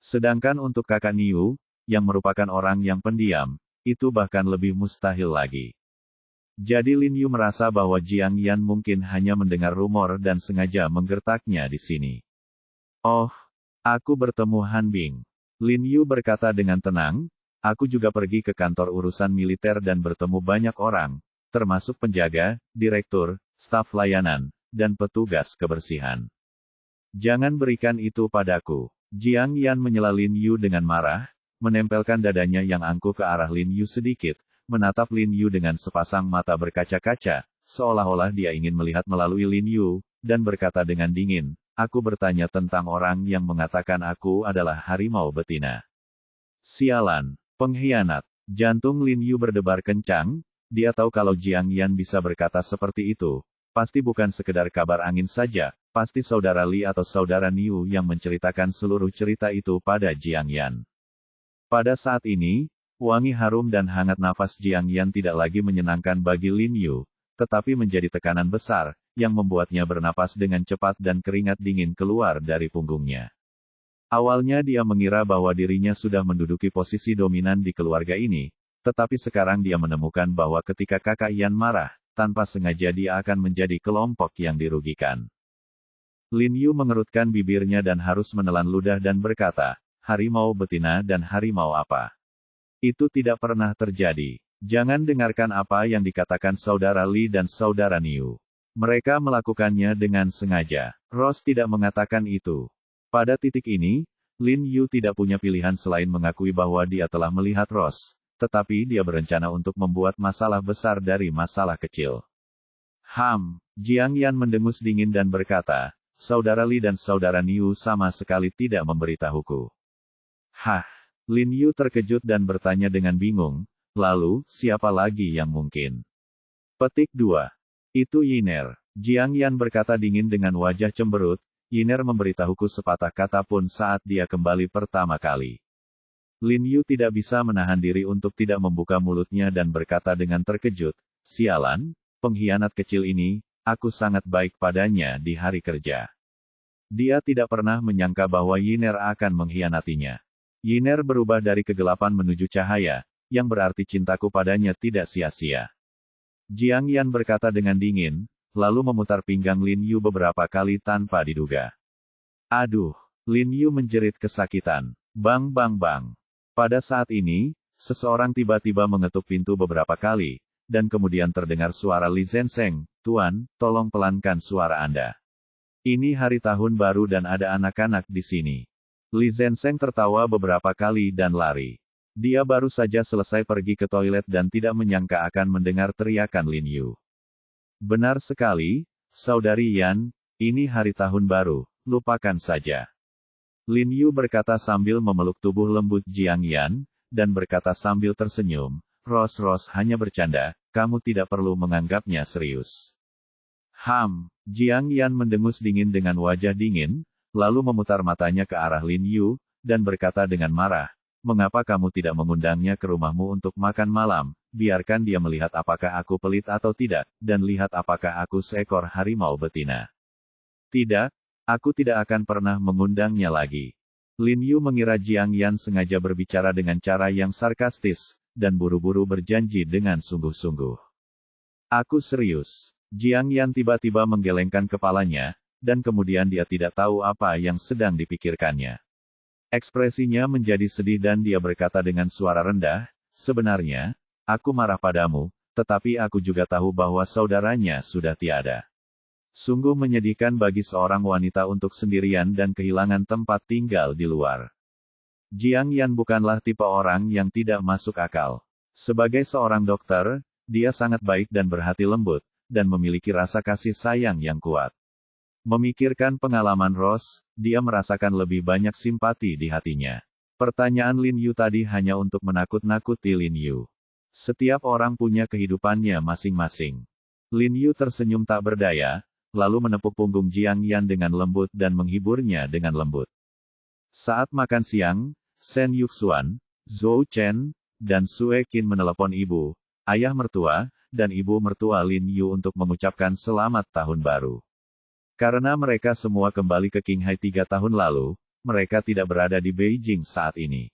Sedangkan untuk kakak Niu, yang merupakan orang yang pendiam, itu bahkan lebih mustahil lagi. Jadi Lin Yu merasa bahwa Jiang Yan mungkin hanya mendengar rumor dan sengaja menggertaknya di sini. Oh, aku bertemu Han Bing. Lin Yu berkata dengan tenang, aku juga pergi ke kantor urusan militer dan bertemu banyak orang, termasuk penjaga, direktur, staf layanan, dan petugas kebersihan. Jangan berikan itu padaku. Jiang Yan menyela Lin Yu dengan marah, menempelkan dadanya yang angkuh ke arah Lin Yu sedikit, menatap Lin Yu dengan sepasang mata berkaca-kaca, seolah-olah dia ingin melihat melalui Lin Yu, dan berkata dengan dingin, aku bertanya tentang orang yang mengatakan aku adalah harimau betina. Sialan, pengkhianat. Jantung Lin Yu berdebar kencang, dia tahu kalau Jiang Yan bisa berkata seperti itu, pasti bukan sekedar kabar angin saja, pasti saudara Li atau saudara Niu yang menceritakan seluruh cerita itu pada Jiang Yan. Pada saat ini, wangi harum dan hangat nafas Jiang Yan tidak lagi menyenangkan bagi Lin Yu, tetapi menjadi tekanan besar, yang membuatnya bernapas dengan cepat dan keringat dingin keluar dari punggungnya. Awalnya dia mengira bahwa dirinya sudah menduduki posisi dominan di keluarga ini, tetapi sekarang dia menemukan bahwa ketika kakak Yan marah, tanpa sengaja dia akan menjadi kelompok yang dirugikan. Lin Yu mengerutkan bibirnya dan harus menelan ludah dan berkata, harimau betina dan harimau apa? Itu tidak pernah terjadi. Jangan dengarkan apa yang dikatakan saudara Li dan saudara Niu. Mereka melakukannya dengan sengaja. Ros tidak mengatakan itu. Pada titik ini, Lin Yu tidak punya pilihan selain mengakui bahwa dia telah melihat Ros, tetapi dia berencana untuk membuat masalah besar dari masalah kecil. Jiang Yan mendengus dingin dan berkata, saudara Li dan saudara Niu sama sekali tidak memberitahuku. Lin Yu terkejut dan bertanya dengan bingung, lalu, siapa lagi yang mungkin? Petik 2. Itu Yiner. Jiang Yan berkata dingin dengan wajah cemberut, Yiner memberitahuku sepatah kata pun saat dia kembali pertama kali. Lin Yu tidak bisa menahan diri untuk tidak membuka mulutnya dan berkata dengan terkejut, sialan, pengkhianat kecil ini, aku sangat baik padanya di hari kerja. Dia tidak pernah menyangka bahwa Yiner akan mengkhianatinya. Yiner berubah dari kegelapan menuju cahaya, yang berarti cintaku padanya tidak sia-sia. Jiang Yan berkata dengan dingin, lalu memutar pinggang Lin Yu beberapa kali tanpa diduga. Aduh, Lin Yu menjerit kesakitan. Bang bang bang. Pada saat ini, seseorang tiba-tiba mengetuk pintu beberapa kali, dan kemudian terdengar suara Li Zenseng, Tuan, tolong pelankan suara Anda. Ini hari tahun baru dan ada anak-anak di sini. Li Zenseng tertawa beberapa kali dan lari. Dia baru saja selesai pergi ke toilet dan tidak menyangka akan mendengar teriakan Lin Yu. Benar sekali, Saudari Yan, ini hari tahun baru, lupakan saja. Lin Yu berkata sambil memeluk tubuh lembut Jiang Yan, dan berkata sambil tersenyum, Ros hanya bercanda, kamu tidak perlu menganggapnya serius. Jiang Yan mendengus dingin dengan wajah dingin, lalu memutar matanya ke arah Lin Yu, dan berkata dengan marah, mengapa kamu tidak mengundangnya ke rumahmu untuk makan malam, biarkan dia melihat apakah aku pelit atau tidak, dan lihat apakah aku seekor harimau betina. Tidak, aku tidak akan pernah mengundangnya lagi. Lin Yu mengira Jiang Yan sengaja berbicara dengan cara yang sarkastis, dan buru-buru berjanji dengan sungguh-sungguh. Aku serius. Jiang Yan tiba-tiba menggelengkan kepalanya, dan kemudian dia tidak tahu apa yang sedang dipikirkannya. Ekspresinya menjadi sedih dan dia berkata dengan suara rendah, sebenarnya, aku marah padamu, tetapi aku juga tahu bahwa saudaranya sudah tiada. Sungguh menyedihkan bagi seorang wanita untuk sendirian dan kehilangan tempat tinggal di luar. Jiang Yan bukanlah tipe orang yang tidak masuk akal. Sebagai seorang dokter, dia sangat baik dan berhati lembut, dan memiliki rasa kasih sayang yang kuat. Memikirkan pengalaman Ros, dia merasakan lebih banyak simpati di hatinya. Pertanyaan Lin Yu tadi hanya untuk menakut-nakuti Lin Yu. Setiap orang punya kehidupannya masing-masing. Lin Yu tersenyum tak berdaya, lalu menepuk punggung Jiang Yan dengan lembut dan menghiburnya dengan lembut. Saat makan siang, Shen Yuxuan, Zhou Chen, dan Sue Qin menelepon ibu, ayah mertua, dan ibu mertua Lin Yu untuk mengucapkan selamat tahun baru. Karena mereka semua kembali ke Qinghai 3 tahun lalu, mereka tidak berada di Beijing saat ini.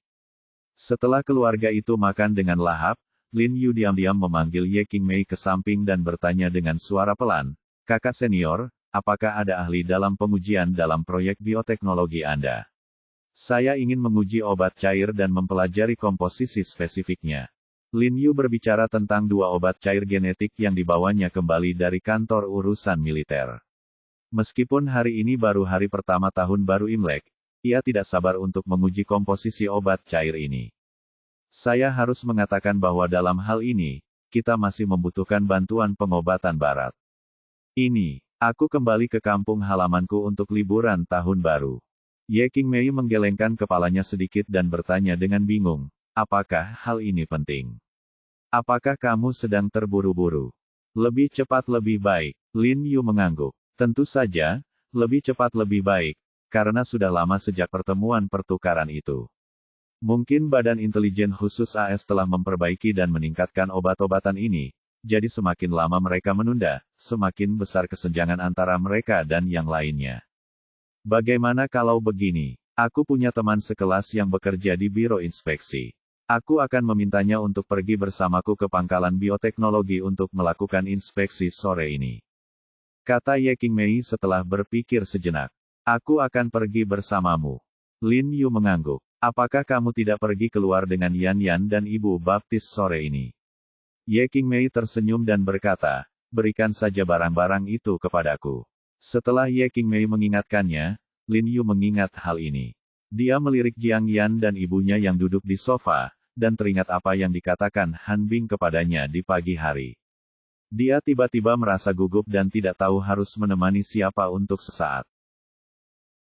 Setelah keluarga itu makan dengan lahap, Lin Yu diam-diam memanggil Ye Qingmei ke samping dan bertanya dengan suara pelan, Kakak senior, apakah ada ahli dalam pengujian dalam proyek bioteknologi Anda? Saya ingin menguji obat cair dan mempelajari komposisi spesifiknya. Lin Yu berbicara tentang 2 obat cair genetik yang dibawanya kembali dari kantor urusan militer. Meskipun hari ini baru hari pertama tahun baru Imlek, ia tidak sabar untuk menguji komposisi obat cair ini. Saya harus mengatakan bahwa dalam hal ini, kita masih membutuhkan bantuan pengobatan barat. Aku kembali ke kampung halamanku untuk liburan tahun baru. Ye Qingmei menggelengkan kepalanya sedikit dan bertanya dengan bingung, apakah hal ini penting? Apakah kamu sedang terburu-buru? Lebih cepat lebih baik. Lin Yu mengangguk. Tentu saja, lebih cepat lebih baik, karena sudah lama sejak pertemuan pertukaran itu. Mungkin Badan Intelijen Khusus AS telah memperbaiki dan meningkatkan obat-obatan ini, jadi semakin lama mereka menunda, semakin besar kesenjangan antara mereka dan yang lainnya. Bagaimana kalau begini? Aku punya teman sekelas yang bekerja di Biro Inspeksi. Aku akan memintanya untuk pergi bersamaku ke pangkalan bioteknologi untuk melakukan inspeksi sore ini. Kata Ye Qingmei setelah berpikir sejenak. Aku akan pergi bersamamu. Lin Yu mengangguk. Apakah kamu tidak pergi keluar dengan Yan Yan dan Ibu Baptis sore ini? Ye Qingmei tersenyum dan berkata, berikan saja barang-barang itu kepadaku. Setelah Ye Qingmei mengingatkannya, Lin Yu mengingat hal ini. Dia melirik Jiang Yan dan ibunya yang duduk di sofa, dan teringat apa yang dikatakan Han Bing kepadanya di pagi hari. Dia tiba-tiba merasa gugup dan tidak tahu harus menemani siapa untuk sesaat.